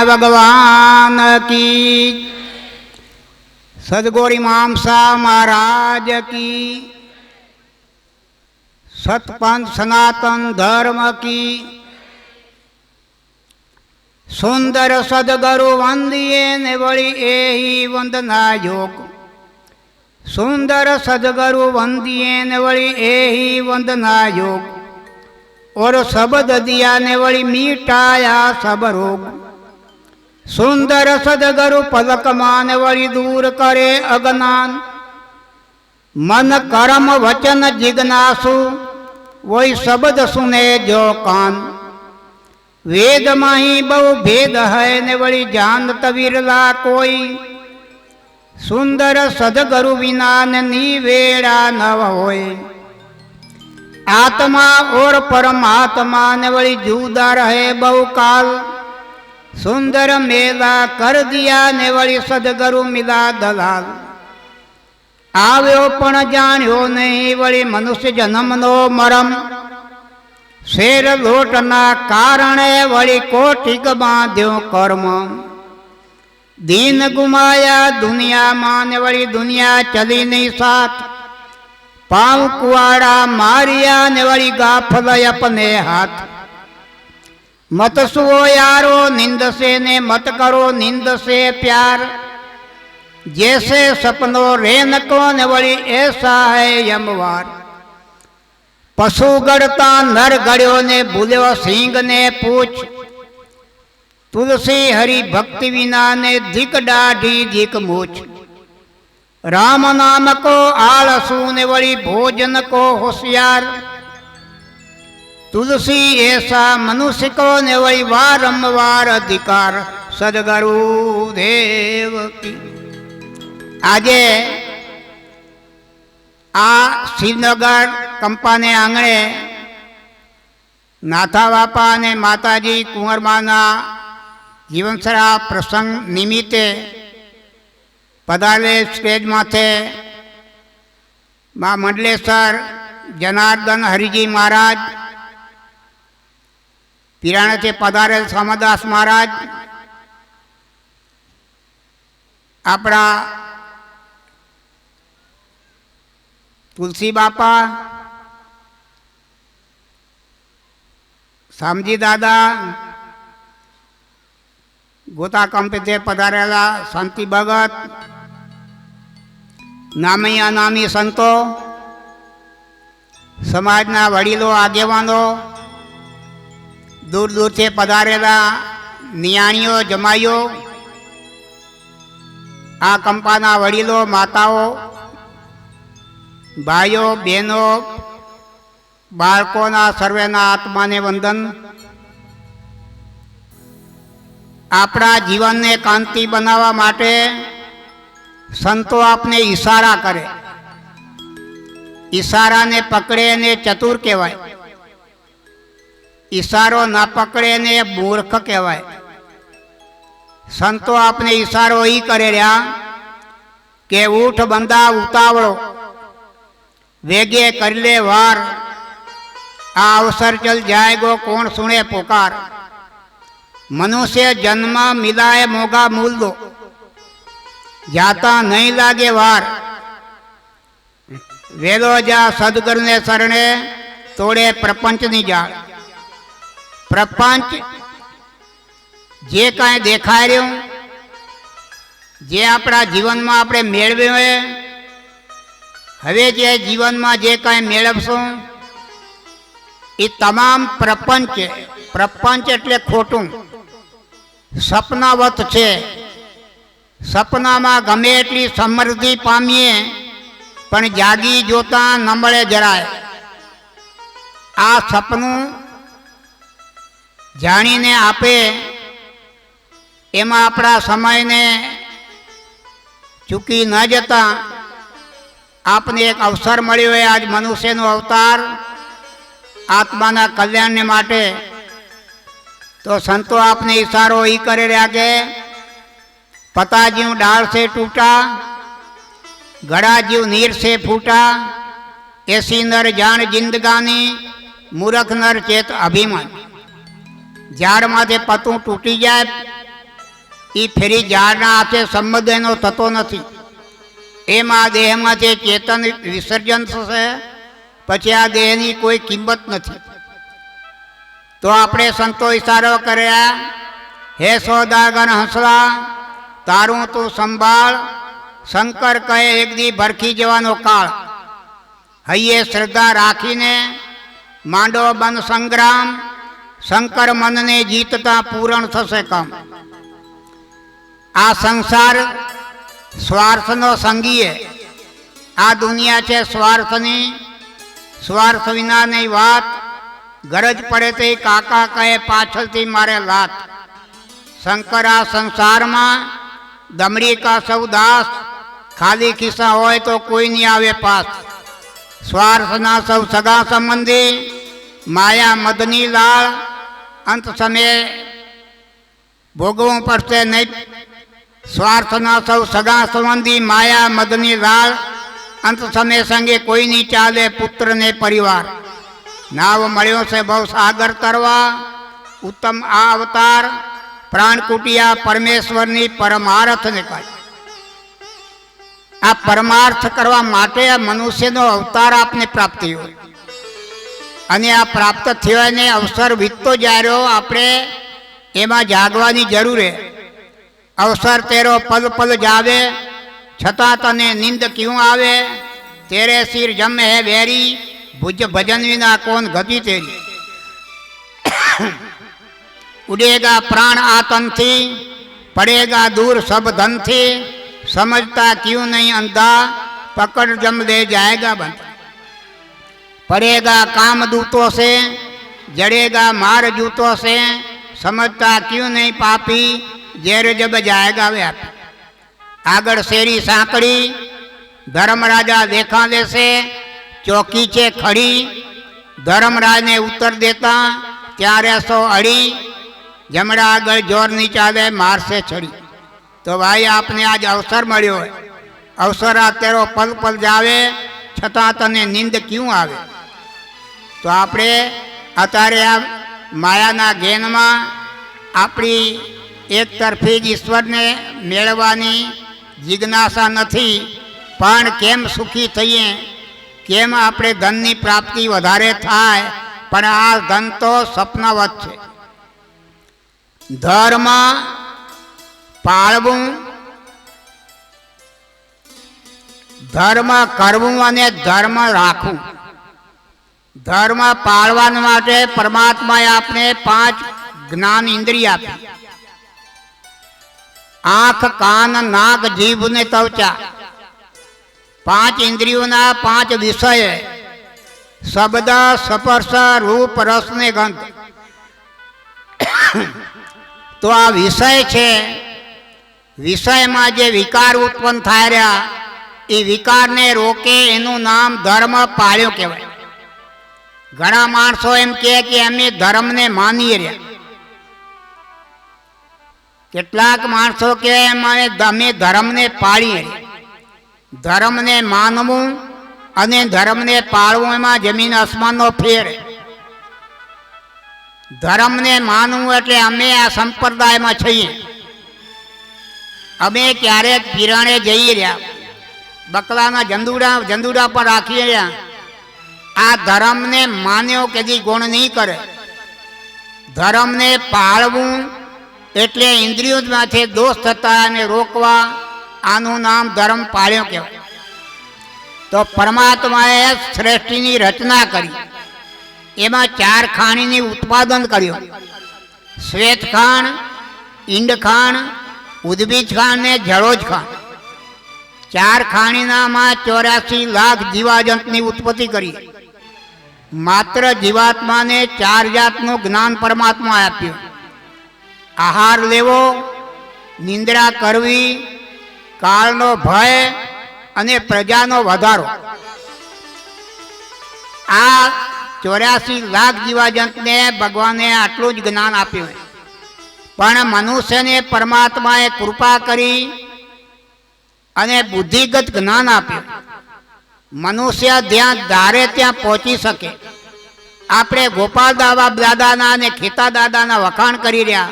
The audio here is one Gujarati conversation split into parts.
भगवान की। सदगुरु मामसा महाराज की। सतपंथ सनातन धर्म की। सुंदर सदगुरु वंदिये ने वળી एही वंदना योग। सुंदर सदगुरु वंदिये ने वળી एही वंदना योग। और शब्द दिया ने वળી मीटाया सब रोग। सुंदर सदगुरु पलक मान वળી दूर करे अज्ञान। मन कर्म वचन जिज्ञासु वही शब्द सुने जो कान। वेद माही बहु भेद है ने वળી जानत विरला कोई। सुंदर सदगुरु विना निवेड़ा न होय। आत्मा और परमात्मा ने वળી जुदा रहे बहुकाल। सुंदर मेला कर दिया ने वળી सदगुरु मिला दलाल। આવ્યો પણ જાણ્યો નહીં વળી મનુષ્ય જન્મનો મરમ। શેર લોટના કારણે વળી કોટિક બાંધ્યો કર્મ। દીન ગુમાયા દુનિયામાં ને વળી દુનિયા ચલી નહીં સાથ। પાવ કુવાડા માર્યા ને વળી ગાફલ अपने हाथ। मत सुओ यारो निंद से ने मत करो निंद से प्यार। जैसे सपनों रेन को ने वળી ऐसा है यमवार। पशु गढ़ता नर गढ़्यो ने भूल्यो सिंह ने पूछ। तुलसी हरि भक्ति विना ने धिक डाढ़ी धिक मूछ। राम नाम को आलसू ने वળી भोजन को होशियार। तुलसी ऐसा मनुष्य को ने वળી वारंवार अधिकार। सदगुरु देव की। આજે આ શ્રીનગર કંપાને આંગણે નાથા બાપા અને માતાજી કુંવરમાના જીવનસરા પ્રસંગ નિમિત્તે પધારે સ્ટેજ માથે મા મંડલેશ્વર જનાર્દન હરિજી મહારાજ, પિરાણેથી પધારેલ સમદાસ મહારાજ, આપણા तुलसी बापा, सामजी दादा, गोता कंपे पधारेला शांति भगत, नामी अनामी संतो, समाजना वडीलो आगेवानो, दूर दूर से पधारेला नियाणियों जमाईओ, आ कंपाना वडीलो माताओ, भाइयों बहनों, बाळकोना सर्वेना आत्मा ने वंदन। आपड़ा जीवन ने कांति बनावा माटे संतो आपने इशारा करे। इशारा ने पकड़े ने चतुर कहवाय। इशारो ना पकड़े ने मूर्ख कहवाय। संतो आपने इशारो ही करे रहा के ऊठ बंदा उतावड़ो, वेगे कर ले वार। आ अवसर चल जाएगो कौन सुने पुकार। मनुष्य जन्म मिलाए मोगा मूल दो, जाता नहीं लागे वार। वेलो जा सदगुरु ने शरणे, तोड़े प्रपंच नी जाळ। प्रपंच जे कांई देखाय रह्युं, जे आपड़ा जीवन में आपणे मेळव्युं है, हवे जे जीवन में जे कांई मेळवशुं ए तमाम प्रपंच। प्रपंच एटले खोटुं, सपनावत छे। सपना में गमे एटली समृद्धि पामीए पण जागी जोता न मळे जराय। आ सपनुं जाणीने आपे एमां आपड़ा समय ने चूकी न जता आपने एक अवसर मळ्यो है। आज मनुष्य नो अवतार आत्माना कल्याण ने माटे। तो संतो आपने इशारो ही करे रह्या के पता ज्यूं डाल से टूटा, घड़ा ज्यूं नीर से फूटा। ऐसी नर जान जिंदगानी, मूर्ख नर चेत अभिमान। झाड़ माथे पतू टूटी जाए એ ફેરી ઝાડના હાથે સંબંધ એનો થતો નથી. એમાં દેહમાંથી ચેતન વિસર્જન થશે, પછી આ દેહની કોઈ કિંમત નથી. તો આપણે સંતો ઈશારો કર્યા, હે સોદાગર હંસલા તારું તું સંભાળ, શંકર કહે એક દી ભરખી જવાનો કાળ. હૈયે શ્રદ્ધા રાખીને માંડો બન સંગ્રામ, શંકર મનને જીતતા પૂરણ થશે કામ. આ સંસાર સ્વાર્થનો સંગીએ, આ દુનિયા છે સ્વાર્થની, સ્વાર્થ વિનાની વાત. ગરજ પડે તે કાકા કહે પાછળથી મારે લાત. શંકર આ સંસારમાં દમડી કા સૌ દાસ, ખાલી ખિસ્સા હોય તો કોઈ નહીં આવે પાસ. સ્વાર્થના સૌ સગા સંબંધી, માયા મદની લાળ, અંત સમયે ભોગવવું પડશે નહીં. સ્વાર્થના સૌ સગા સંબંધી, માયા મદની લાળ, અંત સમય સંગે કોઈ નહીં ચાલે પુત્ર ને પરિવાર. નાવ મળ્યો છે બહુ સાગર તરવા, ઉત્તમ આ અવતાર પ્રાણ કુટિયા પરમેશ્વરની પરમાર્થને કહે. આ પરમાર્થ કરવા માટે આ મનુષ્યનો અવતાર આપને પ્રાપ્તિ હોય, અને આ પ્રાપ્ત થવાને અવસર વીતતો જાય રહ્યો, આપણે એમાં જાગવાની જરૂર છે. અવસર તેરો પલ પલ જાવે, છતાં તને નિંદ ક્યું આવે. તેરે સિર જમે હે વેરી, ભુજ ભજન વિના કોણ ગતિ તેરી. ઉડેગા પ્રાણ આતનથી, પડેગા દૂર સબ ધનથી, समझता क्यों नहीं अंधा, पकड़ जम ले जाएगा बंद. पड़ेगा काम दूतों से, जड़ेगा मार जूतों से, समझता क्यों नहीं पापी, जेर जब जाएगा व्यापी. आगड़ शेरी सांकड़ी, धर्मराजा देखा देसे, चौकी छे खड़ी. धर्मराज ने उत्तर देता त्यारे सो अड़ी, जमड़ा आगळ जोर नहीं चाले मार से छड़ी. तो भाई आपने आज अवसर मळ्यो है, अवसर आ तेरो पल पल जावे, छतां तने नींद क्यों आवे. तो आपणे अत्यारे आ मायाना घेનમાં આપણી એક તરફી જ ઈશ્વરને મેળવવાની જિજ્ઞાસા નથી, પણ કેમ સુખી થઈએ, કેમ આપણે ધનની પ્રાપ્તિ વધારે થાય. પણ આ ધન તો સપનાવત છે. ધર્મ પાળવું, ધર્મ કરવું અને ધર્મ રાખવું. ધર્મ પાળવા માટે પરમાત્માએ આપણે 5 જ્ઞાન ઇન્દ્રિય આપી. આંખ, કાન, નાક, જીભ ને ત્વચા. 5 ઇન્દ્રિયોના 5 વિષય: શબ્દ, સ્પર્શ, રૂપ, રસ ને ગંધ. તો આ વિષય છે, વિષયમાં જે વિકાર ઉત્પન્ન થાય રહ્યા, એ વિકારને રોકે એનું નામ ધર્મ પાળ્યો કહેવાય. ઘણા માણસો એમ કહે કે અમે ધર્મને માનીએ રહ્યા. કેટલાક માણસો કે અમે ધર્મને પાળીએ રહ્યા. ધર્મને માનવું અને ધર્મને પાળવું એમાં જમીન આસમાનનો ફેર. ધર્મને માનવું એટલે અમે આ સંપ્રદાયમાં છીએ, અમે ક્યારેક પીરાણે જઈ રહ્યા, બકલાના જંદુડા પર રાખી રહ્યા. આ ધર્મને માન્યો કદી ગુણ નહીં કરે. ધર્મને પાળવું એટલે ઇન્દ્રિયોમાંથી દોષ થતા અને રોકવા, આનું નામ ધર્મ પાળ્યો કહેવાય. તો પરમાત્માએ સૃષ્ટિની રચના કરી, એમાં 4 ખાણીની ઉત્પાદન કર્યું: શ્વેત ખાણ, ઈંડ ખાણ, ઉદ્ભીજ ખાણ ને જળોજ ખાણ. 4 ખાણીનામાં 84 લાખ જીવાજંતની ઉત્પત્તિ કરી. માત્ર જીવાત્માને 4 જાતનું જ્ઞાન પરમાત્મા આપ્યું: આહાર લેવો, નિંદ્રા કરવી, કાળનો ભય અને પ્રજાનો વધારો. આ 84 લાખ જીવાજંતને ભગવાને આટલું જ જ્ઞાન આપ્યું. પણ મનુષ્યને પરમાત્માએ કૃપા કરી અને બુદ્ધિગત જ્ઞાન આપ્યું. મનુષ્ય જ્યાં ધારે ત્યાં પહોંચી શકે. આપણે ગોપાલ દાદાના અને ખેતા દાદાના વખાણ કરી રહ્યા,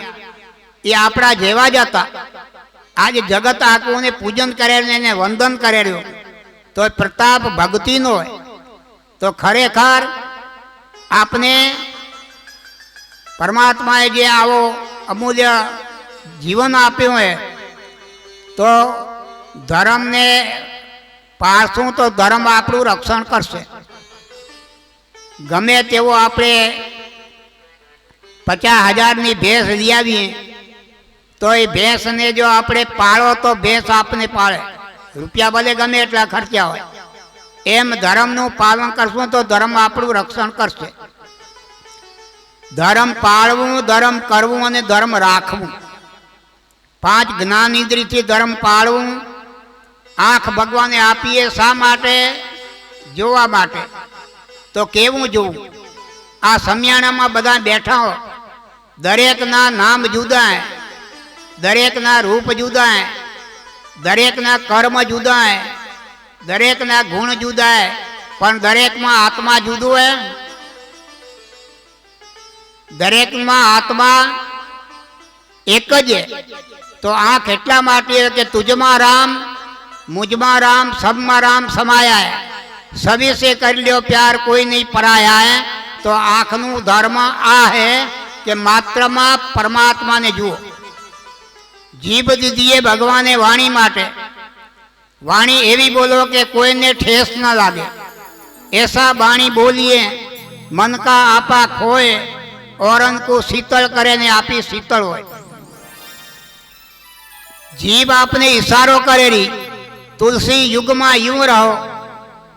એ આપણા જેવા જ હતા. આજે જગત આખું ને પૂજન કરેલું એને વંદન કરેલું તો પ્રતાપ ભક્તિનો હોય. તો ખરેખર આપને પરમાત્માએ જે આવો અમૂલ્ય જીવન આપ્યું હોય તો ધર્મને પાળશું તો ધર્મ આપણું રક્ષણ કરશે. ગમે તેવો આપણે 50,000ની ભેંસ લઈ આવીએ તો એ ભેંસને જો આપણે પાળો તો ભેંસ આપને પાળે. રૂપિયા ભલે ગમે એટલા ખર્ચા હોય, એમ ધર્મનું પાલન કરશું તો ધર્મ આપણું રક્ષણ કરશે. ધર્મ પાળવું, ધર્મ કરવું અને ધર્મ રાખવું. 5 જ્ઞાન ઇન્દ્રિયથી ધર્મ પાળવું. આંખ ભગવાને આપીએ શા માટે? જોવા માટે. તો કેવું જોવું? આ સમિયાણામાં બધા બેઠા હો, દરેકના નામ જુદા, દરેકના રૂપ જુદા, દરેકના કર્મ જુદા, દરેકના ગુણ જુદા, પણ દરેકમાં આત્મા જુદો હે. દરેકમાં આત્મા એક જ. તો આંખ એટલા માટે કે તુજમાં રામ, મુझમાં राम, सब में राम समाया है, सभी से कर लियो प्यार, कोई नहीं पराया है. तो आँखनु धर्म आ है कि मात्र में परमात्मा ने जुओ. जीभ दीजिए भगवाने वाणी माटे. वाणी एवी बोलो कि कोई ने ठेस न लागे, ऐसा वाणी बोलिए मन का आपा खोए, औरन को शीतल करे ने आपी शीतल होय. जीभ आपने इशारो करेरी, तुलसी युग में यूं रहो,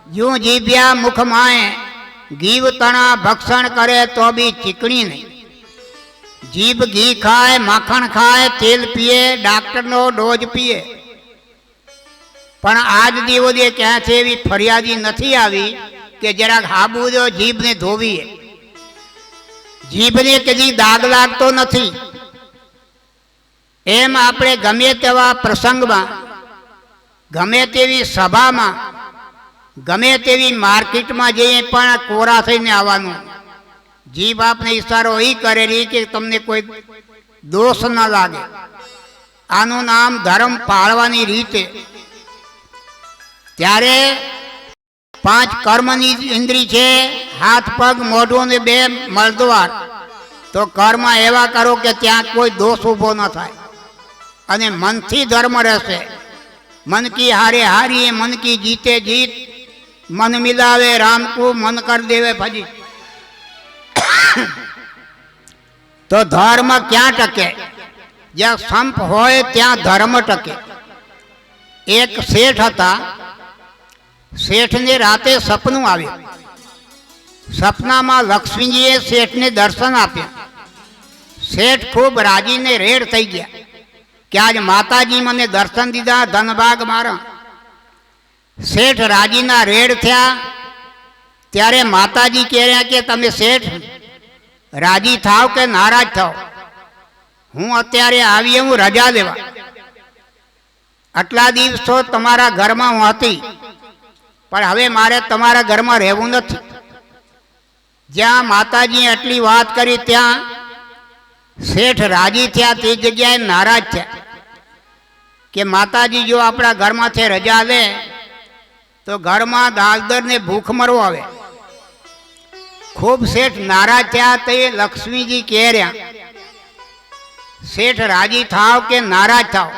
यूं जीभ्या मुख माए, घीव तना भक्षण करे तो भी चिकनी नहीं. जीभ घी खाए, माखण खाए, तेल पीए, डॉक्टर नो डोज पीए, पण आज दिवसे क्या थे एवी फरियादी नहीं आवी कि जरा हाबू जो जीभ ने धोवी. जीभ ने कदी दाग लागतो नहीं. एम आपणे गमे तेवा प्रसंग में, गमे तेवी सभा में, गमे तेवी मार्केट में जईए पण कोरा थईने आववानुं. जीभ आपने इशारो ई करेली कि तमने कोई दोष न लागे. आनु नाम धर्म पाळवानी रीत. त्यारे 5 कर्मनी इंद्रिय छे, हाथ पग मोढुं ने 2 मळद्वार. तो कर्म एवा करो कि त्यां कोई दोष ऊभो न थाय अने मनथी धर्म रहेशे. मन की हारे हारी, मन की जीते जीत, मन मिलावे राम को, मन कर देवे भजी. तो धर्म क्या टके? ज्यां संप होय त्यां धर्म टके. एक सेठ हता. सेठ ने राते सपनु आव्युं. सपना में लक्ष्मीजीए सेठ ने दर्शन आप्या. सेठ खूब राजी ने रेड थई गया कि आज माताजी मने दर्शन दीधा, धनभाग मारा. सेठ राजीना रेड थया. त्यारे माताजी कह रहा कि तमे सेठ राजी थाव के नाराज थाव, हूँ अत्यारे आवी हूँ रजा लेवा. आटला दिवसो तमारा घर में हूँ हती, पण हवे मारे तमारा घर में रहेवुं नथी. ज्यां माताजी आटली वात करी त्यां सेठ राजी थया, ते जग्याए नाराज थया कि माताजी जो अपना घर में थे रजा ले तो घर में दालदर ने भूख मरो आवे. खूब सेठ नाराज थया. तो लक्ष्मीजी कह रहा, सेठ राजी थाव के नाराज थाव,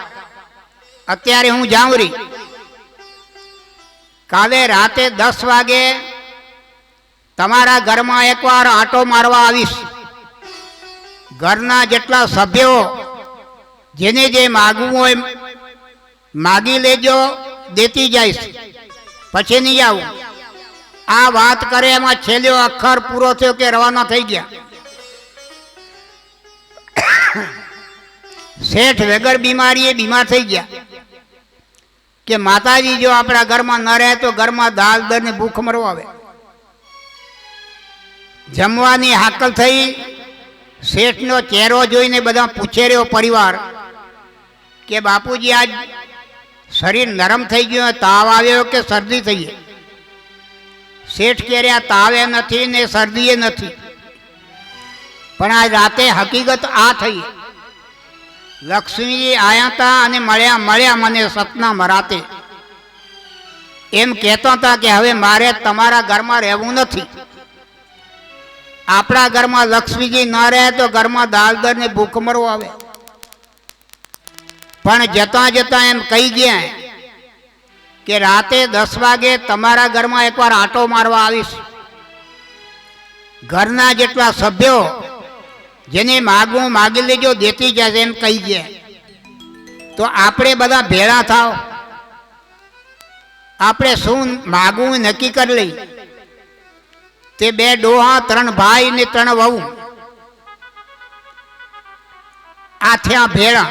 अत्यारे हूँ जाऊँ रही. काले राते 10 वागे तमारा घर में एक बार आटो मारवा आवीश. घरना जेटला सभ्यो जेने जे मागवू होय मागी लेजो, देती जाइश, पछी नहीं आऊँ. आ बात करे एमां छेल्लो अक्षर पूरो थयो कि रवाना थई गया. सेठ वगैर बीमारी बीमार थई गया कि माताजी जो अपना घर में न रहे तो घर में दाल दर ने भूख मरो आवे. जमवानी हाकल थई. सेठ नो चेहरो जोईने बधा पूछे रह्यो परिवार कि बापूजी आज शरीर नरम थई गयो, ताव आव्यो कि सर्दी थई? सेठ कह रहा तावे नथी ने सर्दीए नथी, पण आज राते हकीकत आ थई. લક્ષ્મીજી આયા હતા અને મળ્યા મને સપનામાં રાતે. એમ કહેતા હતા કે હવે મારે તમારા ઘરમાં રહેવું નથી. આપણા ઘરમાં લક્ષ્મીજી ન રહે તો ઘરમાં દાલદર ને ભૂખમરો આવે. પણ જતા જતા એમ કહી ગયા કે રાતે 10 વાગે તમારા ઘરમાં એકવાર આંટો મારવા આવીશ. ઘરના જેટલા સભ્યો જેને માગવું માગી લેજો, દેતી જશે એમ કહી ગયા. તો આપણે બધા ભેળા થાવ, આપણે શું માગવું નક્કી કરી લઈ. તે 2 ડોહા, 3 ભાઈ ને 3 વહુ આ થયા ભેળા.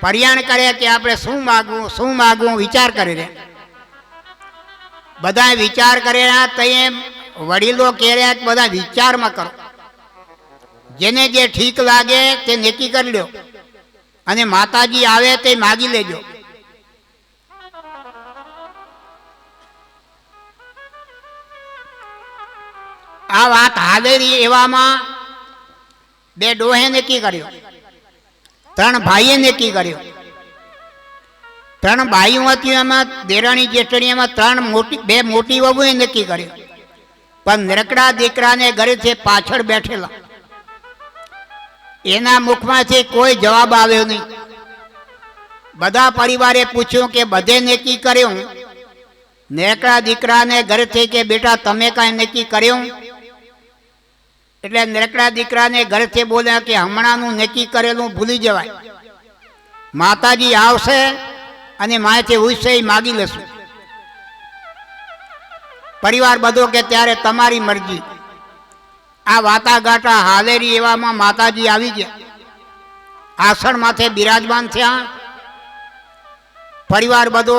પર્યાણ કરે કે આપણે શું માગવું વિચાર કરી રહ્યા. બધા વિચાર કરે તો એમ વડીલો કહે રહ્યા કે બધા વિચારમાં કરો, જેને જે ઠીક લાગે તે નક્કી કરી લો અને માતાજી આવે તે માગી લેજો. આ વાત હાલેરી એવામાં 2 ડોહે નક્કી કર્યો, 3 ભાઈએ નક્કી કર્યો. 3 ભાઈઓ હતી એમાં દેરાણી જેઠાણી, એમાં 2 મોટી વહુએ નક્કી કર્યો. પણ નરકડા દીકરાને ઘરે છે પાછળ બેઠેલા, એના મુખમાંથી કોઈ જવાબ આવ્યો નહીં. બધા પરિવારે પૂછ્યું કે બધે નક્કી કર્યું. નરકડા દીકરાને ઘરેથી કે બેટા તમે કાંઈ નક્કી કર્યું? એટલે નરકડા દીકરાને ઘરેથી બોલ્યા કે હમણાંનું નક્કી કરેલું ભૂલી જવાય. માતાજી આવશે અને માયથી ઉઠશે એ માગી લેશું. પરિવાર બધો કે ત્યારે તમારી મરજી. આ વાટાઘાટા હાલેરી એવામાં માતાજી આવી ગયા, આસણ માથે બિરાજમાન થયા. પરિવાર બધો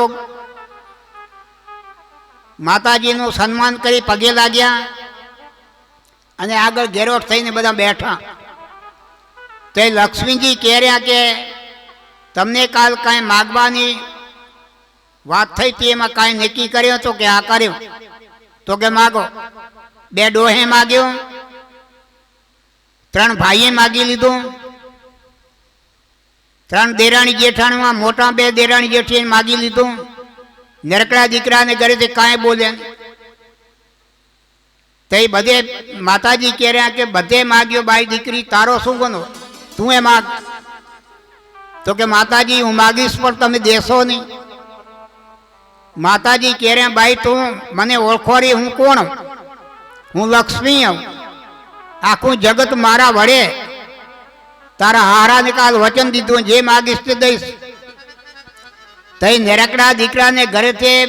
માતાજીનું સન્માન કરી પગે લાગ્યા અને આગળ ઘેરોટ થઈને બધા બેઠા. તે લક્ષ્મીજી કહેર્યા કે તમને કાલ કાંઈ માગવાની વાત થઈ હતી, એમાં કાંઈ નક્કી કર્યો તો કે આ કર્યું? તો કે માગો. 2 ડોહે માગ્યું, 3 ભાઈએ માગી લીધું. 3 દેરાણી જેઠાણીમાં મોટા 2 દેરાણી જેઠીએ માગી લીધું. નરકડા દીકરાને ઘરેથી કાંઈ બોલ્યા. તે બધે માતાજી કહેર્યા કે બધે માગ્યો બાઈ દીકરી, તારો શું બનો, તું એ માગ. તો કે માતાજી હું માગીશ પણ તમે દેશો નહીં. માતાજી કહેર્યા બાઈ તું મને ઓળખોરી, હું કોણ? હું લક્ષ્મી હું. આખું જગત મારા વડે. તારા હારાને કાલ વચન દીધું જે માગીશ તે દઈશ. તઈ નરકડા દીકરાને ઘરેથી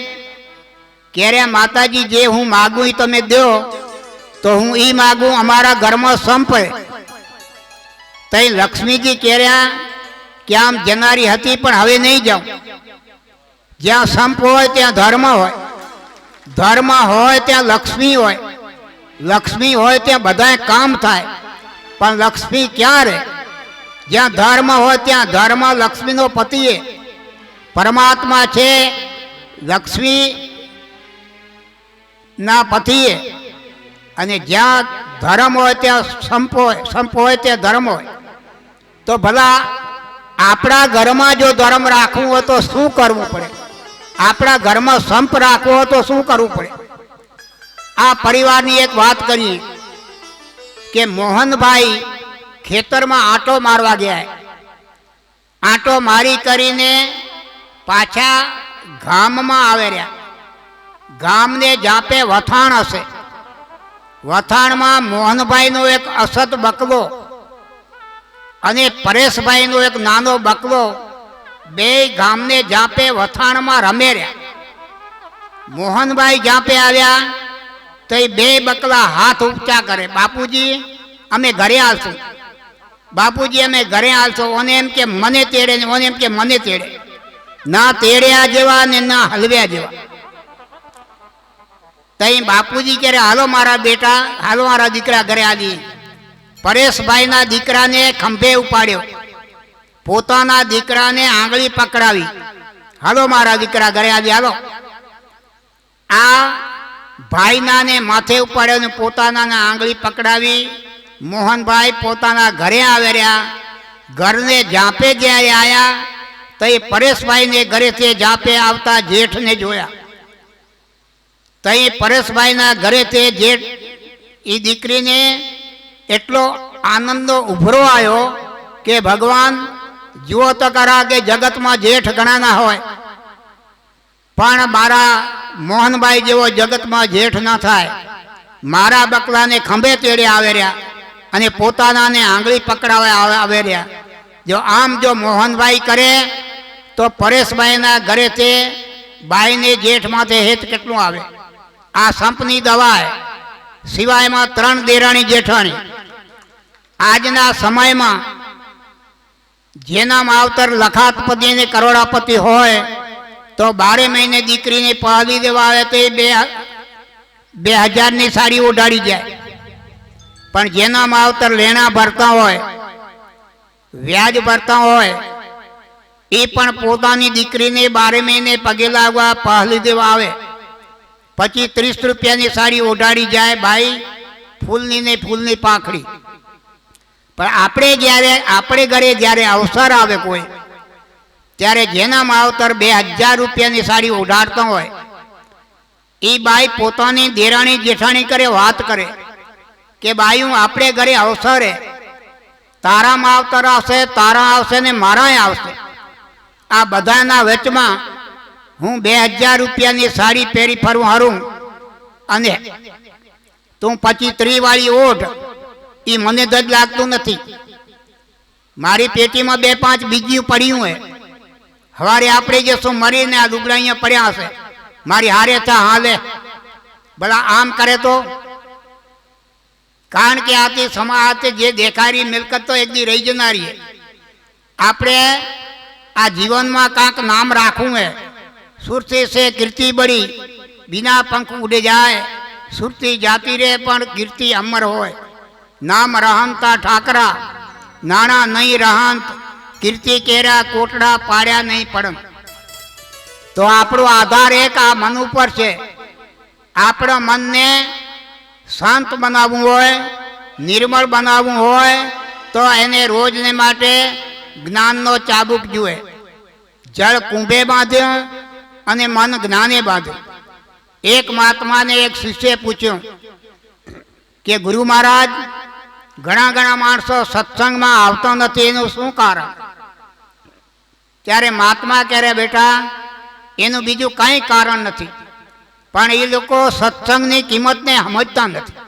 કહેર્યા માતાજી જે હું માગું એ તમે દો તો હું એ માગું, અમારા ઘરમાં સંપ. તઈ લક્ષ્મીજી કહેર્યા કે આમ જનારી હતી પણ હવે નહીં જાઉં. જ્યાં સંપ હોય ત્યાં ધર્મ હોય, ધર્મ હોય ત્યાં લક્ષ્મી હોય, લક્ષ્મી હોય ત્યાં બધા કામ થાય. પણ લક્ષ્મી ક્યાં રહે? જ્યાં ધર્મ હોય ત્યાં ધર્મ લક્ષ્મીનો પતિએ પરમાત્મા છે, લક્ષ્મી ના પતિએ. અને જ્યાં ધર્મ હોય ત્યાં સંપ હોય ત્યાં ધર્મ હોય. તો ભલા આપણા ઘરમાં જો ધર્મ રાખવું હોય તો શું કરવું પડે? આપણા ઘરમાં સંપ રાખવો હોય તો શું કરવું પડે? આ પરિવારની એક વાત કરીએ કે મોહનભાઈ ખેતરમાં આંટો મારવા ગયા. આંટો મારી કરીને પાછા ગામમાં આવે રહ્યા. ગામને જાપે વથાણ હશે. વથાણમાં મોહનભાઈનો એક અસત બકલો અને પરેશભાઈનો એક નાનો બકલો 2 ગામને જાપે વથાણમાં રમે રહ્યા. મોહનભાઈ જાપે આવ્યા તો એ 2 બકલા હાથ ઊંચા કરે, બાપુજી અમે ઘરે આવશું, બાપુજી અમે ઘરે આવશું. ઓને એમ કે મને તેડે ને ઓને એમ કે મને તેડે. ના તેડ્યા જેવા ને ના હલવ્યા જેવા. તઈ બાપુજી કહે હાલો મારા બેટા, હાલો મારા દીકરા ઘરે આવી. પરેશભાઈના દીકરાને ખંભે ઉપાડ્યો, પોતાના દીકરાને આંગળી પકડાવી, હાલો મારા દીકરા ઘરે આવી હાલો. આ ભાઈના ને માથે ઉપાડ્યો ને પોતાના આંગળી પકડાવી મોહનભાઈ પોતાના ઘરે આવે રહ્યા. ઘરને જાપે જ્યારે આવ્યા તો એ પરેશભાઈને ઘરેથી જાપે આવતા જેઠને જોયા. તો એ પરેશભાઈના ઘરેથી જેઠ એ દીકરીને એટલો આનંદનો ઉભરો આવ્યો કે ભગવાન જુઓ તો ખરા કે જગતમાં જેઠ ઘણાના હોય, પણ મારા મોહનભાઈ જેવો જગતમાં જેઠ ન થાય. મારા બકલાને ખંભે તેડે આવે રહ્યા અને પોતાનાને આંગળી પકડાવે આવે રહ્યા. જો મોહનભાઈ કરે તો પરેશભાઈના ઘરેથી બાઈને જેઠ માથે હેત કેટલું આવે. આ સંપની દવા સિવાયમાં 3 દેરાણી જેઠાણી. આજના સમયમાં જેના માવતર લખાતપતિ અને કરોડાપતિ હોય તો 12 મહિને દીકરીને પાળી દેવા આવે તો 2000ની સાડી ઉડાડી જાય. પણ જેના માવતર લેણા ભરતા હોય, વ્યાજ ભરતા હોય, એ પણ પોતાની દીકરીને 12 મહિને પગે લાગવા પાળી દેવા આવે. પછી 30 રૂપિયાની સાડી ઉડાડી જાય. ભાઈ ફૂલની ને ફૂલની પાંખડી. પણ આપણે ઘરે જ્યારે અવસર આવે કોઈ, ત્યારે જેના માવતર 2000 રૂપિયાની સાડી ઉડાડતા હોય, એ બાઈ પોતાની દેરાણી જેઠાણી કરે વાત કરે કે બાયું આપણે ઘરે અવસરે તારા માવતર આવશે, તારા આવશે ને મારાય આવશે. આ બધાના વચમાં હું 2000 રૂપિયાની સાડી પહેરી ફરું હારું અને તું 25-30 વાળી ઓઢ, એ મને જ લાગતું નથી. મારી પેટીમાં 2-5 બીજી પડ્યું હે. સવારે આપણે જશું મરીને આ લુગડા અહીંયા પડ્યા હશે, મારી હારે થા હાલે ભલા આમ કરે તો. કારણ કે આથી સમાજ જે દેખારી મિલકત તો એક દી રહી જનારી. આપણે આ જીવનમાં કાંક નામ રાખવું હે. સુરતી છે કીર્તિ બળી, બિના પંખ ઉડે જાય. સુરતી જાતી રહે પણ કીર્તિ અમર હોય. નામ રહંતા ઠાકરા, નાણા નહીં રહંત, કીર્તિ કેરા કોટડા પાડ્યા નહીં પડન. તો આપણો આધાર એક આ મન ઉપર છે. આપણા મનને શાંત બનાવવું હોય, નિર્મળ બનાવવું હોય તો એને રોજને માટે જ્ઞાનનો ચાબુક જુએ. જળ કુંભે બાંધ્યું અને મન જ્ઞાને બાંધ્યું. એક મહાત્માને એક શિષ્યે પૂછ્યું કે ગુરુ મહારાજ, ઘણા માણસો સત્સંગમાં આવતા નથી, એનું શું કારણ? ત્યારે મહાત્મા કહે બેટા, એનું બીજું કંઈ કારણ નથી, પણ એ લોકો સત્સંગની કિંમતને સમજતા નથી,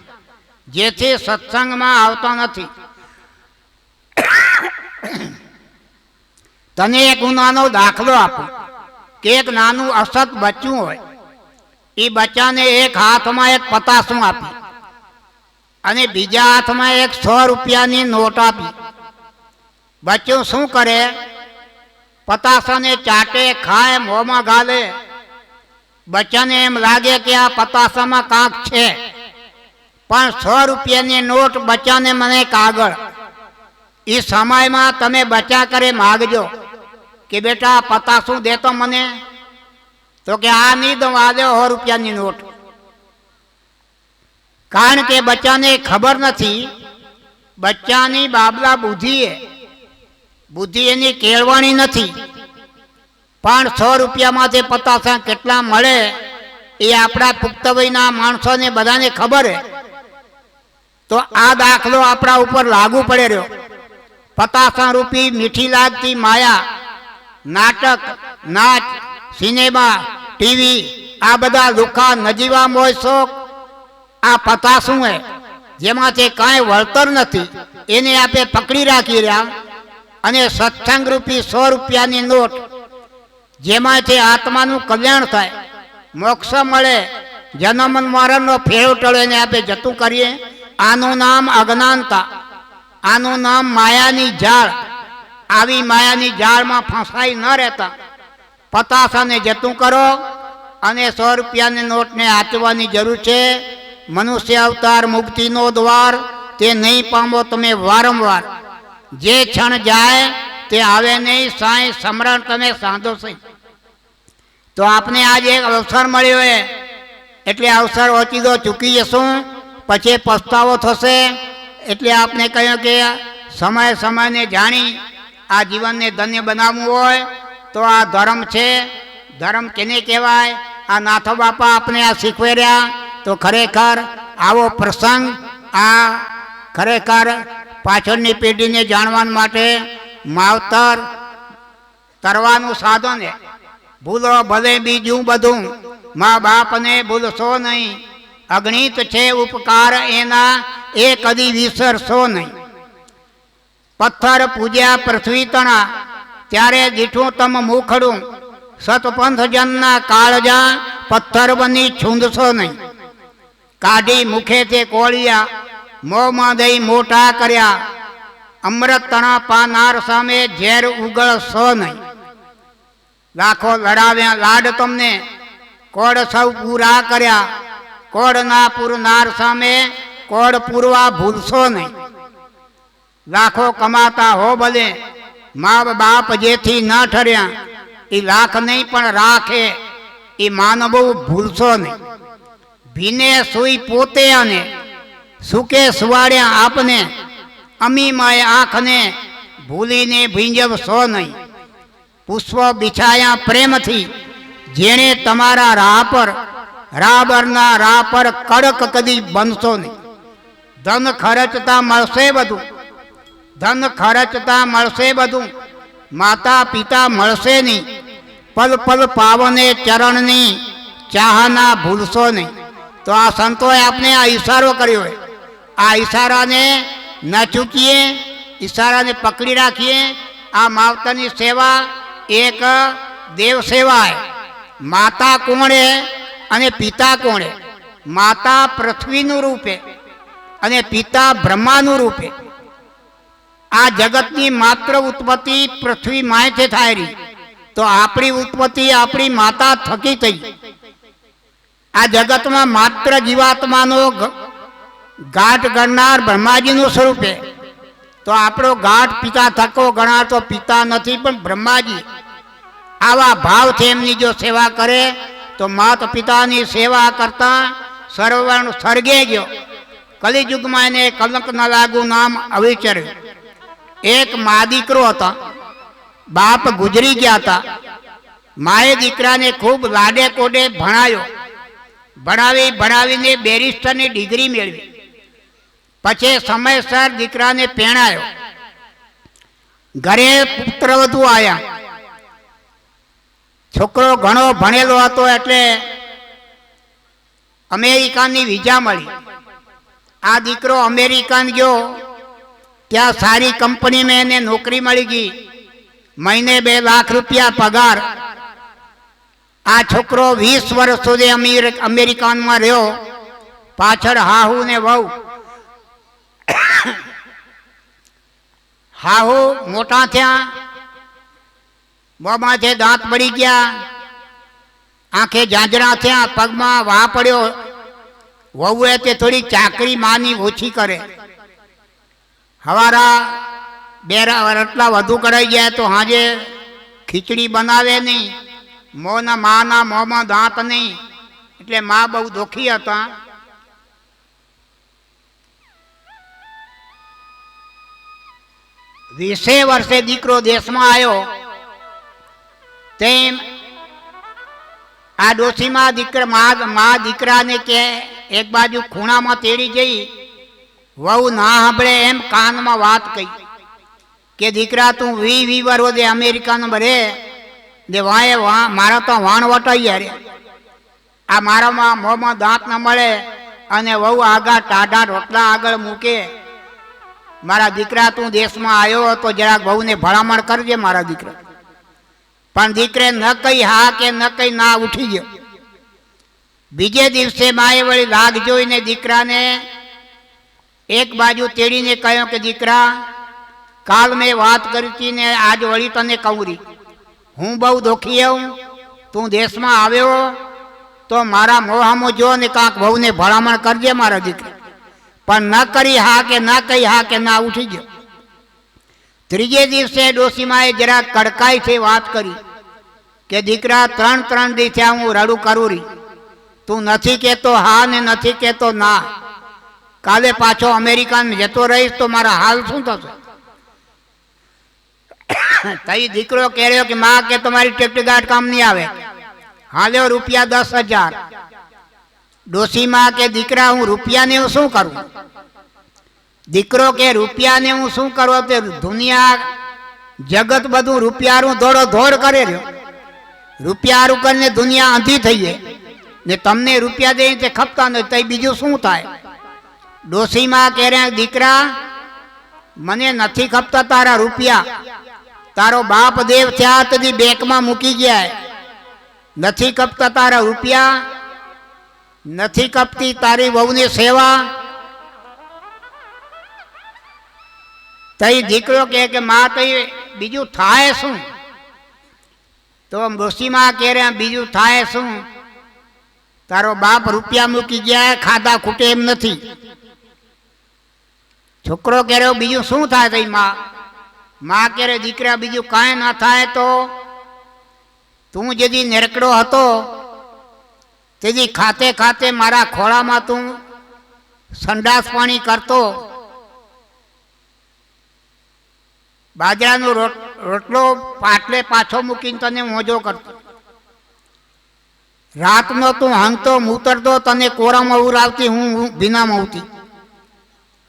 જેથી સત્સંગમાં આવતા નથી. તને એક હું નાનો દાખલો આપું કે એક નાનું અસત બચ્ચું હોય, એ બચ્ચાને એક હાથમાં એક પતાસું આપી અને બીજા હાથમાં એક 100 રૂપિયાની નોટ આપી. બચ્ચું શું કરે? પતાસાને ચાટે, ખાય, મોંમાં ગાલે. બચ્ચાને એમ લાગે કે આ પતાસામાં કાંક છે, પણ 100 રૂપિયાની નોટ બચ્ચાને મને કાગળ. એ સમયમાં તમે બચ્ચા કરે માગજો કે બેટા પતાસું દેતો મને, તો કે આ નહીં દઉં, આ દે 100 રૂપિયાની નોટ. કારણ કે બચ્ચાને ખબર નથી, બચ્ચાની બાબલા બુદ્ધિ એની કેળવાણી નથી. પણ 100 રૂપિયામાંથી પતાસા કેટલા મળે એ આપણા પુખ્ત વયના માણસોને બધાને ખબર હે. તો આ દાખલો આપણા ઉપર લાગુ પડે રહ્યો. 50 રૂપી મીઠી લાગતી માયા, નાટક, નાચ, સિનેમા, ટીવી, આ બધા લુખા નજીવા મોય શોખ આ 50 હે, જેમાંથી કાંઈ વળતર નથી. એને આપણે પકડી રાખી રહ્યા અને સત્સંગ રૂપી 100 રૂપિયાની નોટ, જેમાંથી આત્માનું કલ્યાણ થાય, મોક્ષ મળે, જન્મ મરણનો ફેરો ટળે, એને આપણે જતું કરીએ. આનું નામ અજ્ઞાનતા, આનું નામ માયાની જાળ. આવી માયાની જાળમાં ફસાઈ ન રહેતા 50 જતું કરો અને 100 રૂપિયાની નોટને આચવાની જરૂર છે. મનુષ્ય અવતાર મુક્તિનો દ્વાર, તે નહીં પામો તમે વારંવાર. જે ક્ષણ જાય તે આવે નહીં, સાંઈ સમરણ તમે સાંધો છે. તો આપને આજે એક અવસર મળ્યો હોય એટલે અવસર ઓચીદો ચૂકી જશું, પછી પસ્તાવો થશે. એટલે આપને કહ્યું કે સમય સમયને જાણી આ જીવનને ધન્ય બનાવવું હોય તો આ ધર્મ છે. ધર્મ કેને કહેવાય? આ નાથો બાપા આપણે આ શીખવે રહ્યા. તો ખરેખર આવો પ્રસંગ આ ખરેખર પાછળની પેઢીને જાણવા માટે માવતર તરવાનું સાધન છે. ભૂલો ભલે બીજું બધું, મા બાપને ભૂલશો નહીં. અગણિત છે ઉપકાર એના, એ કદી વિસરશો નહીં. પથ્થર પૂજ્યા પૃથ્વી તણા, ત્યારે દીઠું તમ મુખડું. સતપંથ જનના કાળજા, પથ્થર બની છૂંદશો નહીં. કાઢી મુખે તે કોળિયા, મોંમાં દઈ મોટા કર્યા. અમૃત તણા પાનાર સામે ઝેર ઉગળશો નહીં. લાખો લડાવ્યા લાડ તમને, કોડ સૌ પૂરા કર્યા. કોડ ના પૂરનાર સામે કોડ પૂરવા ભૂલશો નહીં. લાખો કમાતા હો ભલે, મા બાપ જેથી ન ઠર્યા. એ લાખ નહીં પણ રાખે, એ માનવો ભૂલશો નહીં. ભીને સુઈ પોતે અને સુકે સુવાડ્યા આપને. અમીમય આંખને ભૂલીને ભીંજવશો નહીં. પુષ્પ બિછાયા પ્રેમથી, જેણે તમારા રાબરના રાહ પર કડક કદી બનશો નહીં. ધન ખર્ચતા મળશે બધું, ધન ખર્ચતા મળશે બધું, માતા પિતા મળશે નહીં. પલ પલ પાવને ચરણની ચાહના ભૂલશો નહીં. તો આ સંતોએ આપણે આ ઈશારો કર્યો હોય. આ ઈશારાને ન ચૂકીએ, ઈશારાને પકડી રાખીએ. આ માવતરની સેવા એક દેવ સેવા. માતા કોણે અને પિતા કોણે? માતા પૃથ્વીનું રૂપે અને પિતા બ્રહ્માનું રૂપે. આ જગતની માત્ર ઉત્પત્તિ પૃથ્વી માયથી થાય રહી. તો આપણી ઉત્પત્તિ આપણી માતા થકી થઈ. આ જગતમાં માત્ર જીવાત્માનો ગાંઠ ગણનાર બ્રહ્માજીનું સ્વરૂપે. તો આપણો ગાંઠ પિતા થકો ગણાતો પિતા નથી પણ બ્રહ્માજી. આવા ભાવથી એમની જો સેવા કરે તો માતા પિતાની સેવા કરતા સ્વર્ગે ગયો. કલિયુગમાં એને કલંક ન લાગુ નામ અવિચર્યું. એક મા દીકરો હતા, બાપ ગુજરી ગયા હતા. માએ દીકરાને ખૂબ લાડે કોડે ભણાયો. ભણાવીને બેરિસ્ટરની ડિગ્રી મેળવી. પછી સમયસર દીકરાને પરણાયો. ઘરે પુત્રવધુ આવ્યા. છોકરો ઘણો ભણેલો હતો એટલે અમેરિકાની વિઝા મળી. આ દીકરો અમેરિકન ગયો. ત્યાં સારી કંપનીમાં એને નોકરી મળી ગઈ. મહિને 2 લાખ રૂપિયા પગાર. આ છોકરો 20 વર્ષ સુધી અમેરિકાનમાં રહ્યો. પાછળ હાહુ ને વહુ. હાહુ મોટા થયા, મોંમાંથી દાંત પડી ગયા, આંખે જાંજરા થયા, પગમાં વાહ પડ્યો. વહુએ તે થોડી ચાકરી માની ઓછી કરે. હવારા 2 રટલા વધુ કરાઈ ગયા તો હાજે ખીચડી બનાવે નહીં. માના મોંમાં દાંત નહીં. એટલે મા બહુ દુઃખી હતા. વીસે વર્ષે દીકરો દેશમાં આવ્યો. તેમ આ ડોશીમાં મા દીકરાને કે એક બાજુ ખૂણામાં તેડી જઈ વહુ ના સાંભળે એમ કાનમાં વાત કહી કે દીકરા તું 20 વર્ષે અમેરિકાનો રહે દે. વાંએ મારા તો વાણ વટાઈ યારે. આ મારામાં મોંમાં દાંત ન મળે અને વહુ આગળ ટાઢા રોટલા આગળ મૂકે. મારા દીકરા તું દેશમાં આવ્યો તો જરાક વહુને ભલામણ કરજે મારા દીકરા. પણ દીકરે ન કહી હા કે ન કહી ના ઉઠી ગયો. બીજે દિવસે માએ વળી લાગ જોઈને દીકરાને એક બાજુ તેડીને કહ્યું કે દીકરા કાલ મેં વાત કરી હતી ને આજ વળી તને કહું રહી. હું બહુ દુઃખી હું. તું દેશમાં આવ્યો તો મારા મોહામાં જો ને કાંક વહુને ભલામણ કરજે મારા દીકરા. પણ ન કરી હા કે ન કહી હા કે ના ઉઠી ગયો. ત્રીજે દિવસે ડોશીમાએ જરા કડકાઈથી વાત કરી કે દીકરા 3 દી થયા હું રડું કરું રહી. તું નથી કહેતો હા ને નથી કહેતો ના. કાલે પાછો અમેરિકામાં જતો રહીશ તો મારા હાલ શું થશે? તઈ દીકરો કહેર્યો કે માં કે તમારી ટેક્ટર ગાર્ડ કામ નહીં આવે. હાલ્યો રૂપિયા 10,000. ડોશીમાં કે દીકરા હું રૂપિયાને હું શું કરું? દીકરો કે રૂપિયાને હું શું કરું? તે દુનિયા જગત બધું રૂપિયાનું દોડો દોડ કરે રહ્યો. રૂપિયારું કરીને દુનિયા અંધી થઈ જાય ને તમને રૂપિયા દે તે ખપતા નથી તો બીજું શું થાય? ડોશીમાં કહે દીકરા મને નથી ખપતા તારા રૂપિયા. તારો બાપ દેવ થયા તેથી બેંકમાં મૂકી ગયા. નથી ખપતા તારા રૂપિયા, નથી કપતી તારી વહુની સેવા. તઈ દીકરો કહે કે માં તઈ બીજું થાય શું? તો ડોશીમાં કહે બીજું થાય શું? તારો બાપ રૂપિયા મૂકી ગયા, ખાધા ખૂટે એમ નથી. છોકરો કહે બીજું શું થાય? તઈ માં કહે દીકરા બીજું કાંઈ ના થાય. તો તું જેથી નેરકડો હતો તેથી ખાતે ખાતે મારા ખોળામાં તું સંડાસ પાણી કરતો, બાજરાનો રોટલો પાટલે પાછો મૂકીને તને મોજો કરતો. રાતનો તું હંગતો મૂતરતો, તને કોરામાં ઉરાવતી, હું ભીનામાં આવતી.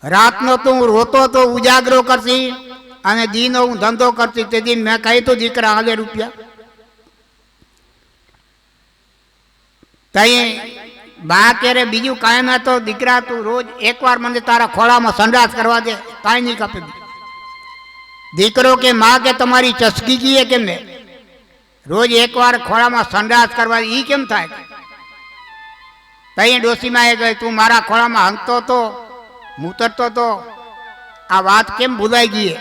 રાતનો તું રોતો તો ઉજાગરો કરતી અને દીનો હું ધંધો કરતી. તેથી મેં કહ્યું તું દીકરા હાલે રૂપિયા. તઈ બા કે બીજું કાંઈ ના તો દીકરા તું રોજ એકવાર મને તારા ખોળામાં સંડાસ કરવા દે, કાંઈ નહીં કપે. દીકરો કે માં કે તમારી ચસકી ગઈ કેમ ને? રોજ એકવાર ખોળામાં સંડાસ કરવા દે એ કેમ થાય? તઈ ડોશીમાં એ ગઈ તું મારા ખોળામાં હંગતો તો મૂતરતો તો આ વાત કેમ ભૂલાઈ ગઈ?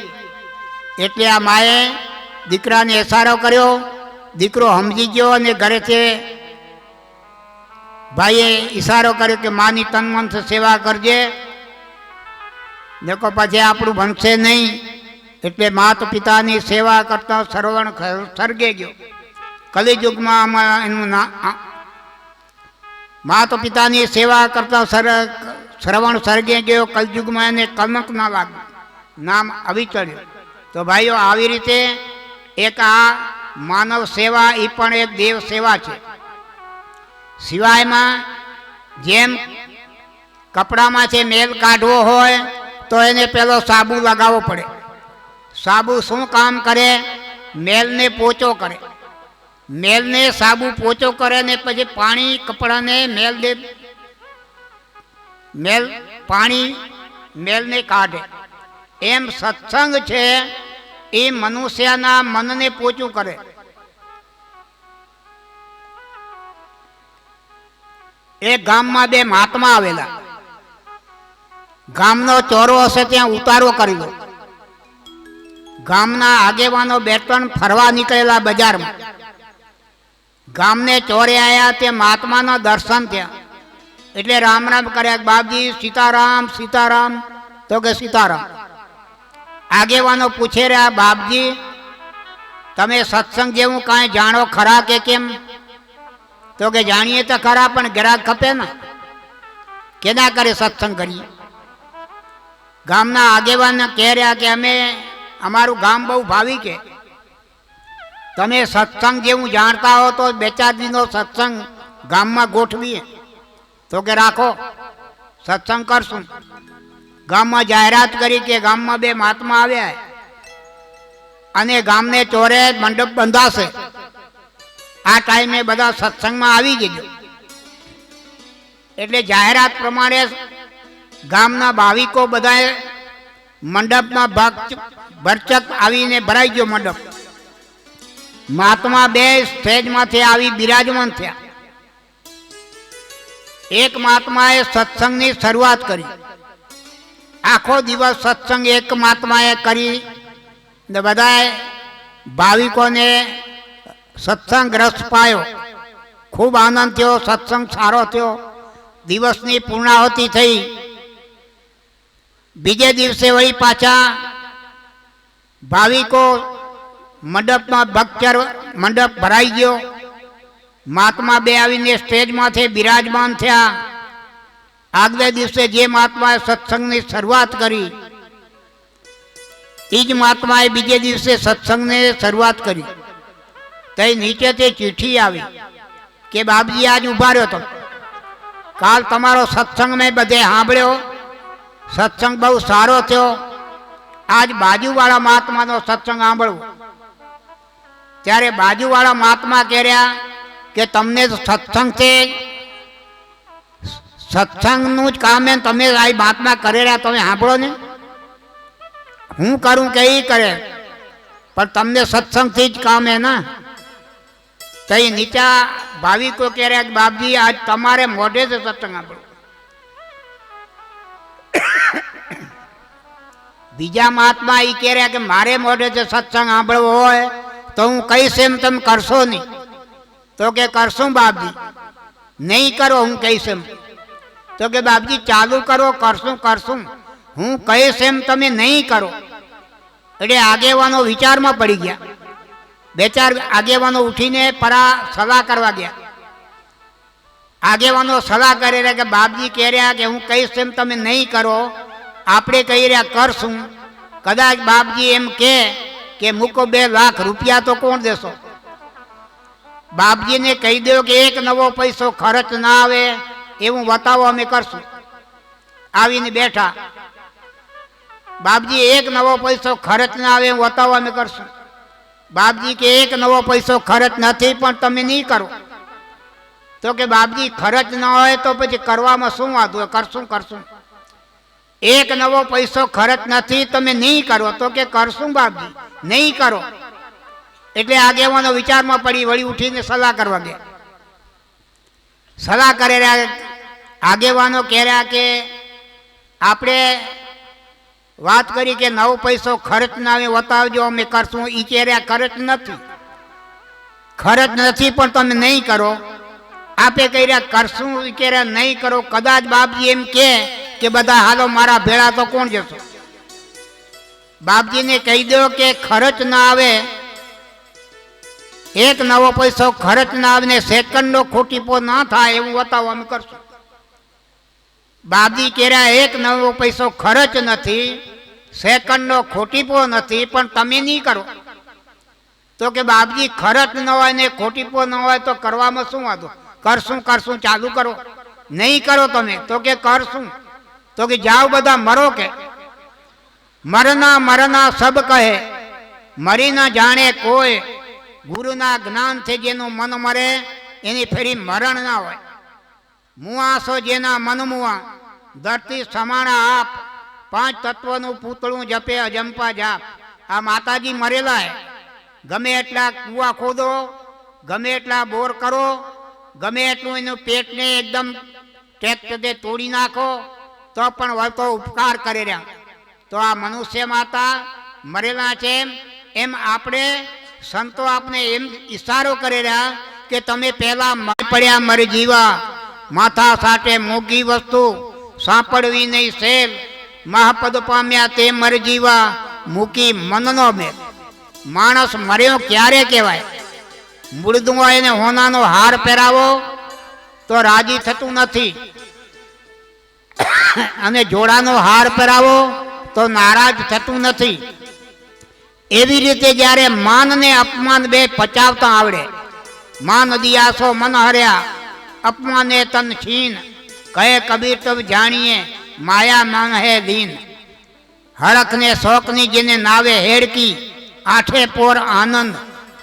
એટલે આ માએ દીકરાને ઇશારો કર્યો. દીકરો સમજી ગયો અને ઘરેથી ભાઈએ ઈશારો કર્યો કે માની તન મનથી સેવા કરજે, દેખો પછી આપણું ભણશે નહીં. એટલે માતા પિતાની સેવા કરતા શ્રવણ સર્ગે ગયો. કલિયુગમાં એનું માતા પિતાની સેવા કરતા શ્રવણ સર્ગે ગયો. કલયુગમાં એને કલંક ના લાગ્યું, નામ આવી ચડ્યું. તો ભાઈઓ આવી રીતે એક આ માનવ સેવા એ પણ એક દેવ સેવા છે. સિવાયમાં જેમ કપડામાં છે મેલ કાઢવો હોય તો એને પેલો સાબુ લગાવવો પડે. સાબુ શું કામ કરે? મેલને પોચો કરે. મેલને સાબુ પોચો કરે ને પછી પાણી કપડાને મેલ પાણી મેલને કાઢે. એમ સત્સંગ છે એ મનુષ્યના મનને પોચું કરે. એક ગામમાં બે મહાત્મા આવેલા. ગામનો ચોરો હશે ત્યાં ઉતારો કરી દો. ગામના આગેવાનો બે ત્રણ ફરવા નીકળેલા બજારમાં. ગામને ચોરે આવ્યા તે મહાત્માના દર્શન થયા એટલે રામ રામ કર્યા. બાપજી સીતારામ સીતારામ. તો કે સીતારામ. આગેવાનો પૂછે રહ્યા બાપજી તમે સત્સંગ જેવું કાંઈ જાણો ખરા કે કેમ? તો કે જાણીએ તો ખરા પણ ગ્રાહક ખપે ને, કેના કરે સત્સંગ કરીએ? ગામના આગેવાનને કહે રહ્યા કે અમે અમારું ગામ બહુ ભાવી કે તમે સત્સંગ જેવું જાણતા હો તો 2-4 દિનનો સત્સંગ ગામમાં ગોઠવીએ. તો કે રાખો સત્સંગ કરશું. ગામમાં જાહેરાત કરી કે ગામમાં બે મહાત્મા આવ્યા અને ગામને ચોરે મંડપ બંધાશે. આ ટાઈમે બધા સત્સંગમાં આવી જજો. એટલે જાહેરાત પ્રમાણે ગામના ભાવિકો બધાએ મંડપમાં ભરચક આવીને ભરાઈ ગયો મંડપ. મહાત્મા બે સ્ટેજમાંથી આવી બિરાજમાન થયા. એક મહાત્માએ સત્સંગની શરૂઆત કરી. આખો દિવસ સત્સંગ એક મહાત્માએ કરી ને બધાએ ભાવિકોને સત્સંગ રસ પાયો. ખૂબ આનંદ થયો, સત્સંગ સારો થયો. દિવસની પૂર્ણાહુતિ થઈ. બીજે દિવસે વળી પાછા ભાવિકો મંડપમાં ભક્તર મંડપ ભરાઈ ગયો. મહાત્મા બે આવીને સ્ટેજમાંથી બિરાજમાન થયા. આગલે દિવસે જે મહાત્માએ સત્સંગની શરૂઆત કરી એ જ મહાત્માએ બીજે દિવસે સત્સંગની શરૂઆત કરી. તો નીચેથી ચિઠ્ઠી આવી કે બાપજી આજ ઉભા રહ્યો તો, કાલ તમારો સત્સંગ મેં બધે સાંભળ્યો, સત્સંગ બહુ સારો થયો, આજ બાજુવાળા મહાત્માનો સત્સંગ સાંભળવો. ત્યારે બાજુવાળા મહાત્મા કહેર્યા કે તમને સત્સંગ છે, સત્સંગનું જ કામ એ તમે આ મહાત્મા કરેલા તમે સાંભળો ને, હું કરું કે એ કરે, પણ તમને સત્સંગથી જ કામ હે ને. તો એ નીચા ભાવિકો કહેર્યા કે બાપજી આજ તમારે મોઢે જ સત્સંગ સાંભળો. બીજા મહાત્મા એ કહેર્યા કે મારે મોઢે જે સત્સંગ સાંભળવો હોય તો હું કહીશ એમ તમે કરશો નહીં. તો કે કરશું બાપજી. નહીં કરો હું કહીશ એમ. તો કે બાપજી ચાલુ કરો, કરશું કરશું, હું કહીશ એમ તમે નહીં કરો. એટલે આગેવાનો વિચારમાં પડી ગયા. બે ચાર આગેવાનો ઉઠીને પરા સલાહ કરવા ગયા. આગેવાનો સલાહ કરે રહ્યા કે બાપજી કહે રહ્યા કે હું કહીશ એમ તમે નહીં કરો, આપણે કહી રહ્યા કરશું. કદાચ બાપજી એમ કે મૂકો 2 લાખ રૂપિયા તો કોણ દેશો? બાપજીને કહી દો કે એક નવો પૈસો ખર્ચ ના આવે એવું બતાવો, અમે કરશું. આવીને બેઠા. બાપજી એક નવો પૈસો ખર્ચ ના આવે એવું બતાવો, અમે કરશું. બાપજી કે એક નવો પૈસો ખર્ચ નથી પણ તમે નહીં કરો. તો કે બાપજી ખર્ચ ન હોય તો પછી કરવામાં શું વાંધો, કરશું કરશું. એક નવો પૈસો ખર્ચ નથી તમે નહીં કરો. તો કે કરશું બાપજી, નહીં કરો. એટલે આગેવાનો વિચારમાં પડી, વળી ઉઠીને સલાહ કરવા ગયા. સલાહ કરે રહ્યા. આગેવાનો કહેરહ્યા કે આપણે વાત કરી કે નવો પૈસો ખર્ચ ના આવે બતાવજો, અમે કરશું. એ કહેર્યા ખર્ચ નથી, ખર્ચ નથી પણ તમે નહીં કરો. આપે કહી રહ્યા કરશું, એ કહેર્યા નહીં કરો. કદાચ બાપજી એમ કે બધા હાલો મારા ભેળા તો કોણ જશો? બાપજીને કહી દો કે ખર્ચ ના આવે, એક નવો પૈસો ખર્ચ ના આવે ને સેકન્ડનો ખોટીપો ના થાય એવું બતાવો, અમે કરશું. બાપજી કહેરહ્યા એક નવો પૈસો ખર્ચ નથી, સેકન્ડનો ખોટીપો નથી, પણ તમે નહીં કરો. તો કે બાપજી ખર્ચ ન હોય ને ખોટીપો ન હોય તો કરવામાં શું વાંધો, કરશું કરશું ચાલુ કરો. નહીં કરો તમે. તો કે કરશું. તો કે જાઓ બધા મરો. કે મરના મરના સબ કહે, મરી ના જાણે કોઈ, ગુરુના જ્ઞાનથી જેનું મન મરે એની ફેરી મરણ ના હોય. મુઆસો જેના મન મુઆ, ધરતી સમાણા આપ, 5 તત્વનું પૂતળું જપે અજંપા જાપ. આ માતાજી મરેલા હે. ગમે એટલા કુવા ખોદો, ગમે એટલા બોર કરો, ગમે એટલું એનું પેટને એકદમ ટ્રેક્ટરે તોડી નાખો તો પણ વળતો ઉપકાર કરી રહ્યા. તો આ મનુષ્ય માતા મરેલા છે. એમ આપણે સંતો આપણે એમ ઈશારો કરી રહ્યા કે તમે પહેલા મરી પડ્યા મરી જીવા, માથા સાટે મોઘી વસ્તુ સાંપડવી નહીં સેલ, મહાપદ પામ્યા તે મરી જીવા, મૂકી મનનો મેલ. માણસ મર્યો ક્યારે કહેવાય? મૂળદું એને હોનાનો હાર પહેરાવો તો રાજી થતું નથી, અને જોડાનો હાર પહેરાવો તો નારાજ થતું નથી. એવી રીતે જ્યારે માન ને અપમાન બે પચાવતા આવડે, માન દિયાસો મન હર્યા, અપમાને તન છીન, કહે કબીર તબ જાણીએ માયા માન હે દીન. હરખ ને શોકની જેને નાવે હેડકી, આઠે પોર આનંદ.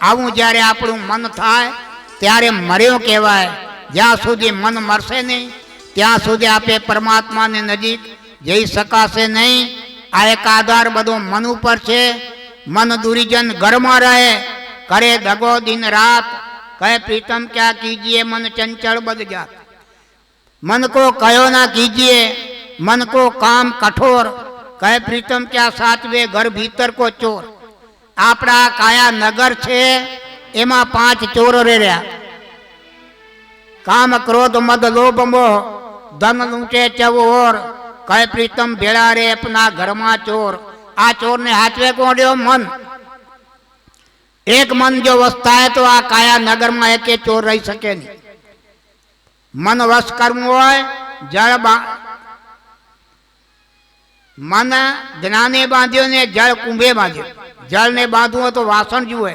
આવું જ્યારે આપણું મન થાય ત્યારે મર્યો કહેવાય. જ્યાં સુધી મન મરશે નહીં ત્યાં સુધી આપે પરમાત્માને નજીક જઈ શકાશે નહીં. આ એક આધાર બધો મન ઉપર છે. મન દુરીજન ઘરમાં રહે, કરે દગો દિન રાત, કહે પ્રીતમ ક્યાં કીજીએ મન ચંચળ બદ જાત. मन को कहो ना कीजिए, मन को काम कठोर, कहे प्रीतम क्या साचवे घर भीतर को चोर. आपड़ा काया नगर छे एमा 5 चोर रे रहा. काम क्रोध मद लोभ मोह, धन लूटे चवोर, कहे प्रीतम भेड़ा रे अपना घर में चोर. आ चोर ने हाथवे कोड्यो मन. एक मन जो वसता है तो आ काया नगर में एक चोर रही सके नहीं. मन वश करवू होय જળ મન જ્ઞાને બાંધ્યો ને જળ કુંભે બાંધ્યો. જળને બાંધવું હોય તો વાસણ જુએ,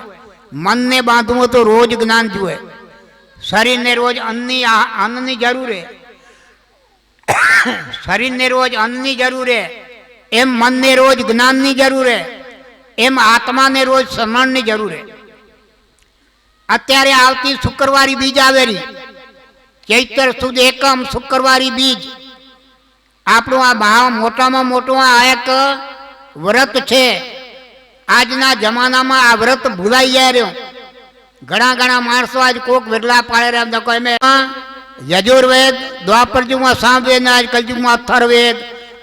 મનને બાંધવું હોય તો રોજ જ્ઞાન જુએ. શરીરને રોજ અન્નની જરૂર છે, શરીરને રોજ અન્નની જરૂર છે, એમ મનને રોજ જ્ઞાનની જરૂર છે, એમ આત્માને રોજ સ્મરણની જરૂર છે. અત્યારે આવતી શુક્રવારી બીજ આવેલી, ચૈત્ર સુદ એકમ શુક્રવારી બીજ. આપણું આ મોટામાં મોટું આ એક વ્રત છે. આજના જમાનામાં આ વ્રત ભૂલાઈ જાય રહ્યું. ઘણા માણસો આજ કોક વિરલા પાડે રહ્યા. યજુર્વેદ દ્વાપર યુગમાં સામવેદ ને આજ કલયુગમાં અથર્વેદ,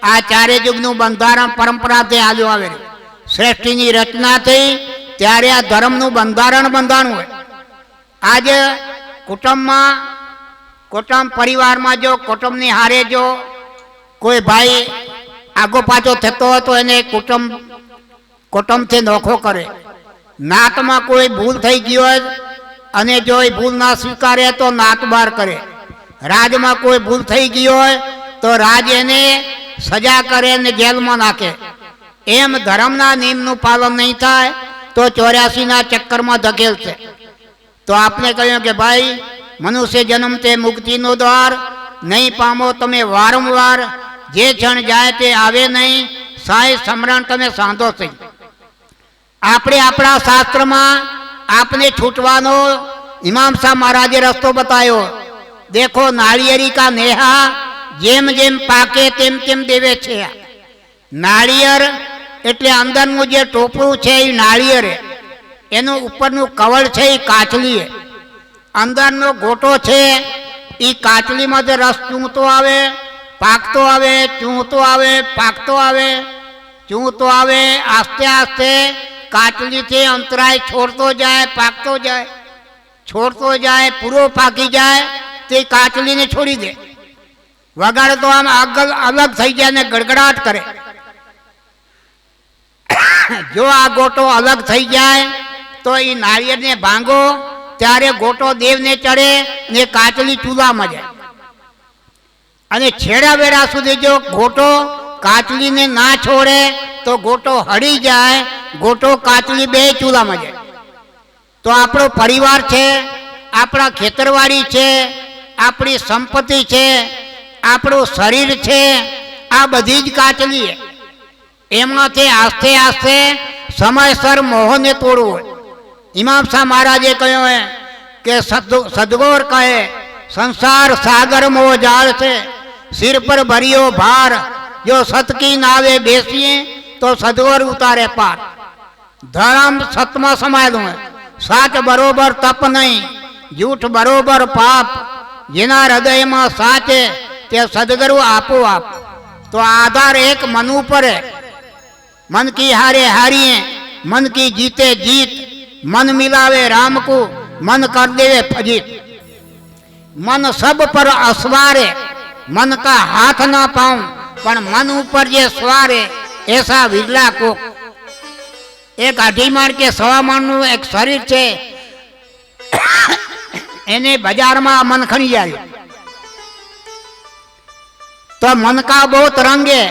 આ ચારે યુગનું બંધારણ પરંપરાથી હાલ્યું આવે. શ્રેષ્ઠીની રચના થઈ ત્યારે આ ધર્મનું બંધારણ બંધાણું હોય. આજે કુટુંબમાં, કુટુંબ પરિવારમાં જો કુટુંબની હારે જો કોઈ ભાઈ આગો પાછો થતો હોય તો એને કુટુંબથી નોખો કરે. નાતમાં કોઈ ભૂલ થઈ ગઈ હોય અને જો એ ભૂલ ના સ્વીકારે તો નાત બહાર કરે. રાજમાં કોઈ ભૂલ થઈ ગઈ હોય તો રાજ એને સજા કરે ને જેલમાં નાખે. એમ ધર્મના નિયમનું પાલન નહીં થાય તો 84ના ચક્કરમાં ધકેલશે. તો આપને કહ્યું કે ભાઈ, મનુષ્ય જન્મ તે મુક્તિનો દ્વાર, નહીં પામો તમે વારંવાર, જે ક્ષણ જાય તે આવે નહીં, સાંઈ સ્મરણ તમે સાંધો થઈ. આપણે આપણા શાસ્ત્રમાં આપને છૂટવાનો ઇમામ સાહેબ મહારાજે રસ્તો બતાવ્યો. દેખો નાળિયેરી કા નેહા, જેમ જેમ પાકે તેમ તેમ દેવે છે. નાળિયેર એટલે અંદરનું જે ટોપરું છે એ નાળિયેર, એનું ઉપરનું કવળ છે એ કાચલી. અંદરનો ગોટો છે એ કાચલીમાંથી રસ ચૂંટતો આવે, પાકતો આવે, ચૂંટતો આવે, પાકતો આવે, ચૂંટતો આવે. આસ્તે આસ્તે કાચલીથી અંતરાય છોડતો જાય, પાકતો જાય, છોડતો જાય, પૂરો પાકી જાય તે કાચલીને છોડી દે. વગાડે તો આમ આગળ અલગ થઈ જાય ને ગડગડાટ કરે. જો આ ગોટો અલગ થઈ જાય તો એ નાળિયેરને ભાંગો ત્યારે ગોટો દેવને ચડે ને કાચલી ચૂલામાં જાય. અને છેડા વેડા સુધી જો ગોટો કાચલીને ના છોડે તો ગોટો હળી જાય, ગોટો કાચલી બે ચૂલામાં જાય. તો આપણો પરિવાર છે, આપણા ખેતરવાડી છે, આપણી સંપત્તિ છે, આપણું શરીર છે, આ બધી જ કાચલી. એમાંથી આસ્તે આસ્તે સમયસર મોહને તોડવું હોય. ઇમામ સાહેબ મહારાજે કહ્યું કે સદગોર કહે, સંસાર સાગર મોહ જાળ છે, સિર પર ભર્યો ભાર, જો સતકી નાવે બેસીએ તો સદગોર ઉતારે પાર. ધર્મ સતમાં સમાયેલું હોય. સાચ બરોબર તપ નહીં, જૂઠ બરોબર પાપ, જેના હૃદયમાં સાચે તે સદગુરુ આપોઆપ. તો આધાર એક મન ઉપર है. मन की हारे हारिए, मन की जीते जीत, मन मिलावे राम को, मन कर देवे फजीत. मन सब पर असवारे, मन का हाथ ना पाऊं, पण मन ऊपर जे स्वारे ऐसा विरला को. एक 8 माण के 1.25 माण નું એક શરીર છે, એને બજારમાં મન ખણી જાય તો મન કા बहुत रंग है,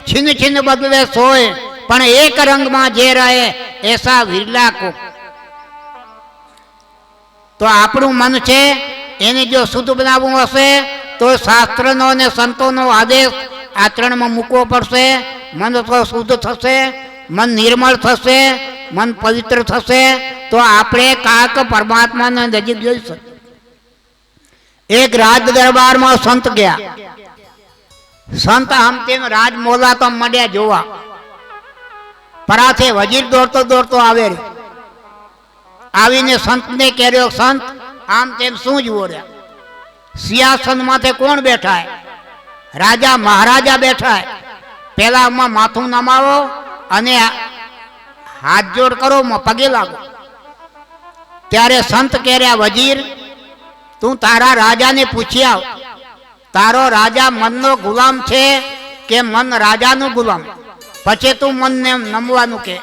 छिन छिन बदले सोए, पण एक रंग में जे रहे ऐसा विरला को. तो આપણું મન છે એને જો શુદ્ધ બનાવવું હશે તો શાસ્ત્રનો અને સંતોનો આદેશ આચરણમાં મૂકવો પડશે. મન તો શુદ્ધ થશે, મન નિર્મળ થશે, મન પવિત્ર થશે તો આપણે કાક પરમાત્માના નજીક જોઈ શકીએ. એક રાજ દરબારમાં સંત ગયા. સંત આમ તેમ રાજ મોલાતા મળ્યા જોવા. પરાથે વજીર દોડતો દોડતો આવે. આવીને સંતને કહેર્યો, સંત આમ તેમ શું જુઓ રહ્યા? સિંહાસન માથે કોણ બેઠા હે? રાજા મહારાજા બેઠા હે. પેલા માથું નમાવો અને હાથ જોડ કરો, પગે લાગો. ત્યારે સંત કહેર્યા, વજીર તું તારા રાજાને પૂછી આવ, તારો રાજા મનનો ગુલામ છે કે મન રાજાનું ગુલામ? પછી તું મનને નમવાનું કે.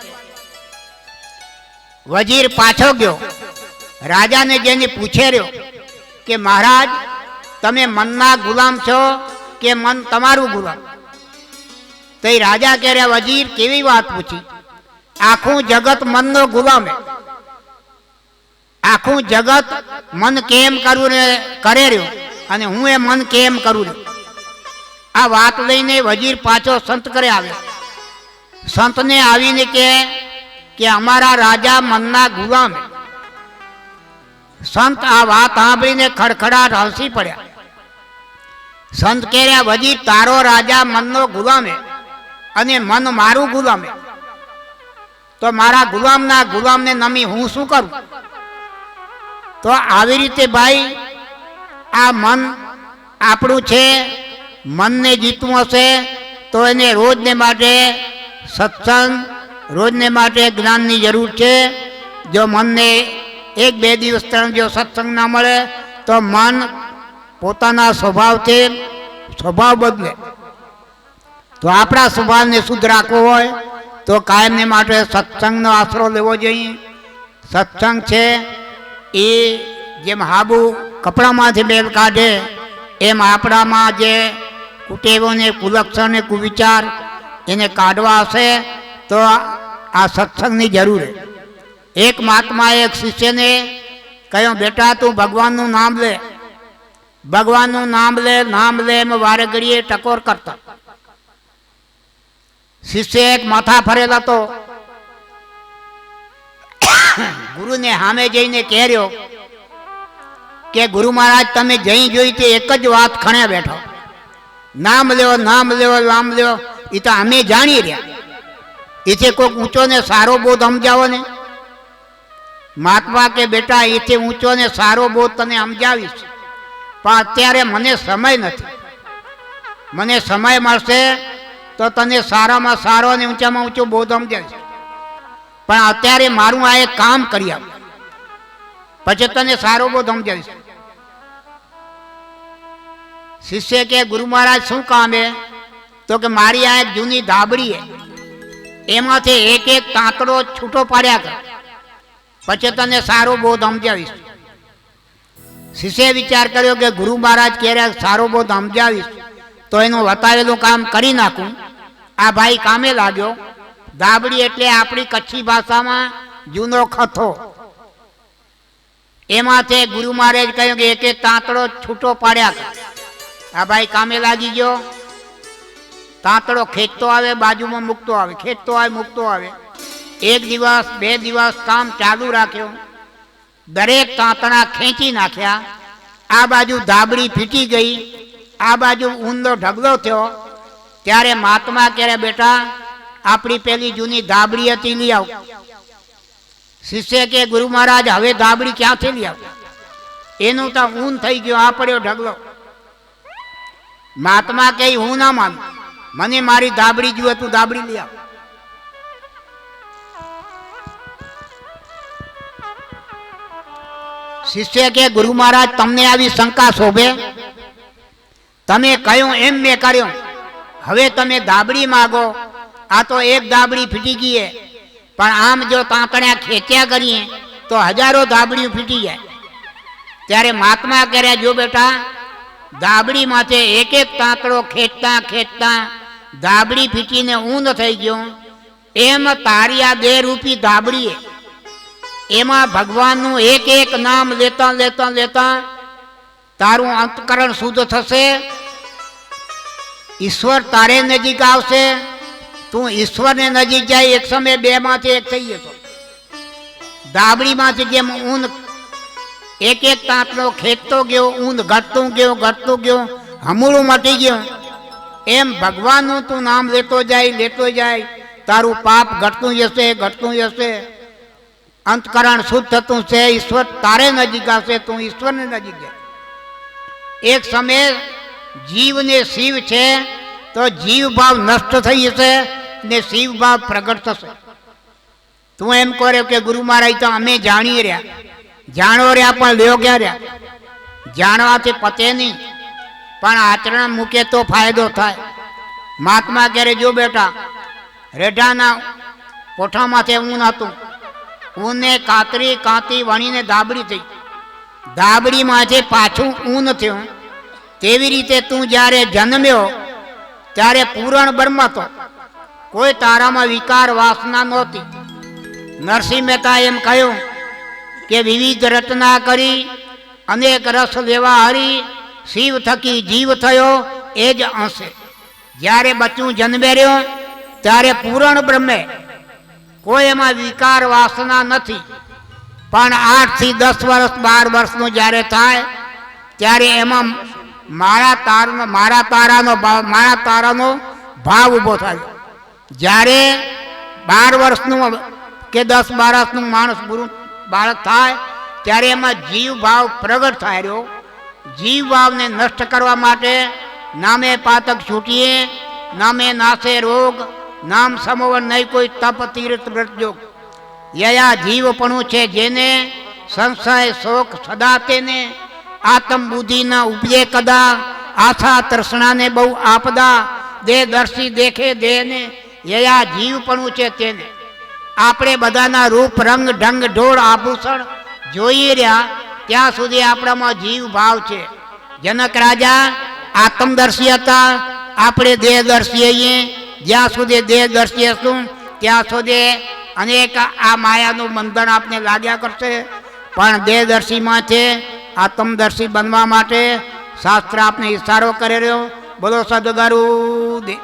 વજીર પાછો ગયો, રાજાને જેને પૂછે રહ્યો કે મહારાજ તમે મનના ગુલામ છો કે મન તમારું ગુલામ. તો એ રાજા કહે રે વજીર કેવી વાત પૂછી, આખું જગત મનનો ગુલામ હે, આખું જગત મન કેમ કરવું ને કરે રહ્યો અને હું એ મન કેમ કરું રહ્યો. આ વાત લઈને વજીર પાછો સંત કરે આવ્યો. સંતને આવીને કે અમારા રાજા મનના ગુલામ. સંત આ વાત સાંભળીને ખડખડાટ હસી પડ્યા. સંત કહે રહ્યા વજીર તારો રાજા મનનો ગુલામ હે અને મન મારું ગુલામ હે, તો મારા ગુલામના ગુલામને નમી હું શું કરું. તો આવી રીતે ભાઈ આ મન આપણું છે, મનને જીતવું હશે તો એને રોજને માટે સત્સંગ, રોજને માટે જ્ઞાનની જરૂર છે. જો મનને એક બે દિવસ ત્રણ જો સત્સંગ ના મળે તો મન પોતાના સ્વભાવથી સ્વભાવ બદલે. તો આપણા સ્વભાવને શુદ્ધ રાખવો હોય તો કાયમને માટે સત્સંગનો આશરો લેવો જોઈએ. સત્સંગ છે એ જેમ હાબુ કપડામાંથી મેલ કાઢે એમ આપણામાં જે કુટેવોને કુલક્ષણ કુવિચાર એને કાઢવા હશે તો આ સત્સંગની જરૂર છે. એક મહાત્માએ એક શિષ્યને કહ્યું બેટા તું ભગવાનનું નામ લે, ભગવાનનું નામ લે એમ વારે ઘડીએ ટકોર કરતા. શિષ્ય એક માથા ફરેલ હતો. ગુરુને સામે જઈને કહેર્યો કે ગુરુ મહારાજ તમે જઈ જોઈ તે એક જ વાત ખણે બેઠો, નામ લેવો નામ લેવો નામ લેવો. એ તો અમે જાણી રહ્યા, એથી કોઈક ઊંચો ને સારો બોધ સમજાવો ને. મહાત્મા કે બેટા એથી ઊંચો ને સારો બોધ તને સમજાવીશ, પણ અત્યારે મને સમય નથી. મને સમય મળશે તો તને સારામાં સારો અને ઊંચામાં ઊંચો બોધ સમજાવીશ, પણ અત્યારે મારું આ એક કામ કરી આપ, પછી તને સારો બોધ સમજાવીશ. શિષ્ય કે ગુરુ મહારાજ શું કામ હે? તો કે મારી આ એક જૂની ધાબળી હે, એમાંથી એક એક તાંતડો છૂટો પાડ્યા કર, પછી તને સારો બોધ સમજાવીશ. શિષ્ય વિચાર કર્યો કે ગુરુ મહારાજ ક્યારે સારો બોધ સમજાવીશ તો એનું બતાવેલું કામ કરી નાખું. આ ભાઈ કામે લાગ્યો. ધાબળી એટલે આપણી કચ્છી ભાષામાં જૂનો ખથો. એમાંથી ગુરુ મહારાજ કહ્યું કે એક એક તાંતડો છૂટો પાડ્યા કર. આ ભાઈ કામે લાગી ગયો. તાંતડો ખેંચતો આવે, બાજુમાં મૂકતો આવે, ખેંચતો આવે મૂકતો આવે. એક દિવસ બે દિવસ કામ ચાલુ રાખ્યો. દરેક તાંતણા ખેંચી નાખ્યા. આ બાજુ ધાબળી ફીટી ગઈ, આ બાજુ ઊંધો ઢગલો થયો. ત્યારે મહાત્મા કહે બેટા આપણી પેલી જૂની ધાબળી હતી લઈ આવ. શિષ્ય કે ગુરુ મહારાજ હવે ધાબળી ક્યાંથી લઈ આવ? એનું તો ઊન થઈ ગયો, આ પડ્યો ઢગલો. મહાત્મા કહે હું ના માનું, મને મારી ધાબળી જુએ, તું ધાબળી લઈ આવ. શિષ્ય કે ગુરુ મહારાજ તમને આવી શંકા શોભે? તમે કહ્યું એમ મેં કર્યું. હવે તમે ધાબળી માગો. આ તો એક ધાબળી ફીટી ગઈ, પણ આમ જો તાંતણ્યા ખેંચ્યા કરીએ તો હજારો ધાબળીઓ ફીટી જાય. ત્યારે મહાત્મા કહે જો બેટા ધાબળી માથે એક એક તાંતડો ખેંચતા ખેંચતા ધાબળી ફીટીને ઊંધ થઈ ગયો. એમ તારી આ બે રૂપી ધાબળી એમાં ભગવાનનું એક એક નામ લેતા લેતા લેતા તારું અંતકરણ શુદ્ધ થશે. ઈશ્વર તારે નજીક આવશે. તું ઈશ્વરને નજીક જાય એક સમય બે માંથી એક થઈ જતો. ધાબળીમાંથી જેમ ઊંધ એક એક તાંતડો ખેંચતો ગયો, ઊંધ ઘટતું ગયો, હમૂળું મટી ગયું. એમ ભગવાનનું તું નામ લેતો જાય, તારું પાપ ઘટતું જશે. અંતકરણ શુદ્ધ થતું છે. ઈશ્વર તારે નજીક આવશે, તું ઈશ્વરને નજીક જાય. એક સમય જીવને શિવ છે તો જીવ ભાવ નષ્ટ થઈ જશે ને શિવ ભાવ પ્રગટ થશે. તું એમ કર્યો કે ગુરુ મહારાજ તો અમે જાણી રહ્યા, જાણો રહ્યા, પણ લ્યો ક્યાં રહ્યા? જાણવાથી પતે નહીં, પણ આચરણ મૂકે તો ફાયદો થાય. મહાત્મા કહે જો બેટા રેઢાના પોઠામાંથી ઊન હતું, ઊનને કાંતી વણીને ધાબળી થઈ. ધાબળીમાંથી પાછું ઊન થયું. તેવી રીતે તું જ્યારે જન્મ્યો ત્યારે પૂરણ બ્રહ્મ હતો, કોઈ તારામાં વિકાર વાસના નહોતી. નરસિંહ મહેતા એમ કહ્યું કે વિવિધ રચના કરી અનેક રસ લેવા હરી, શિવ થકી જીવ થયો એ જ અંશે. જ્યારે બચ્ચું જન્મે રહ્યો ત્યારે પૂરણ બ્રહ્મે, કોઈ એમાં વિકાર વાસના નથી. પણ 8 થી 10 વર્ષ 12 વર્ષનું જ્યારે થાય ત્યારે એમાં મારા તારાનો ભાવ ઊભો થાય. જ્યારે 12 વર્ષનું કે 10-12 વર્ષનું માણસ બાળક થાય ત્યારે એમાં જીવ ભાવ પ્રગટ થાય રહ્યો. જીવ ભાવને નષ્ટ કરવા માટે નામે પાતક છૂટીએ, નામે નાશે રોગ, નામ સમોવન નહીં કોઈ તપ તીર્થ વ્રત જોગ. યયા જીવપણું છે જેને, સંશય શોક સદા તેને, આત્મ બુદ્ધિ ન ઉપજે કદા, આશા તૃષ્ણાને બહુ આપદા, દેહ દર્શી દેખે દેહને, યયા જીવપણું છે તેને. આપણે બધાના રૂપ રંગ ઢંગ ઢોળ આભૂષણ જોઈએ રહ્યા ત્યાં સુધી આપણામાં જીવ ભાવ છે. જનક રાજા આત્મદર્શી હતા, આપણે દેહદર્શી છીએ. જ્યાં સુધી દેહદર્શી હશું ત્યાં સુધી અનેક આ માયાનું બંધન આપને લાગ્યા કરશે. પણ દેહદર્શીમાં છે આત્મદર્શી બનવા માટે શાસ્ત્ર આપને ઈશારો કરી રહ્યો. બોલો સદગુરુ દેવ.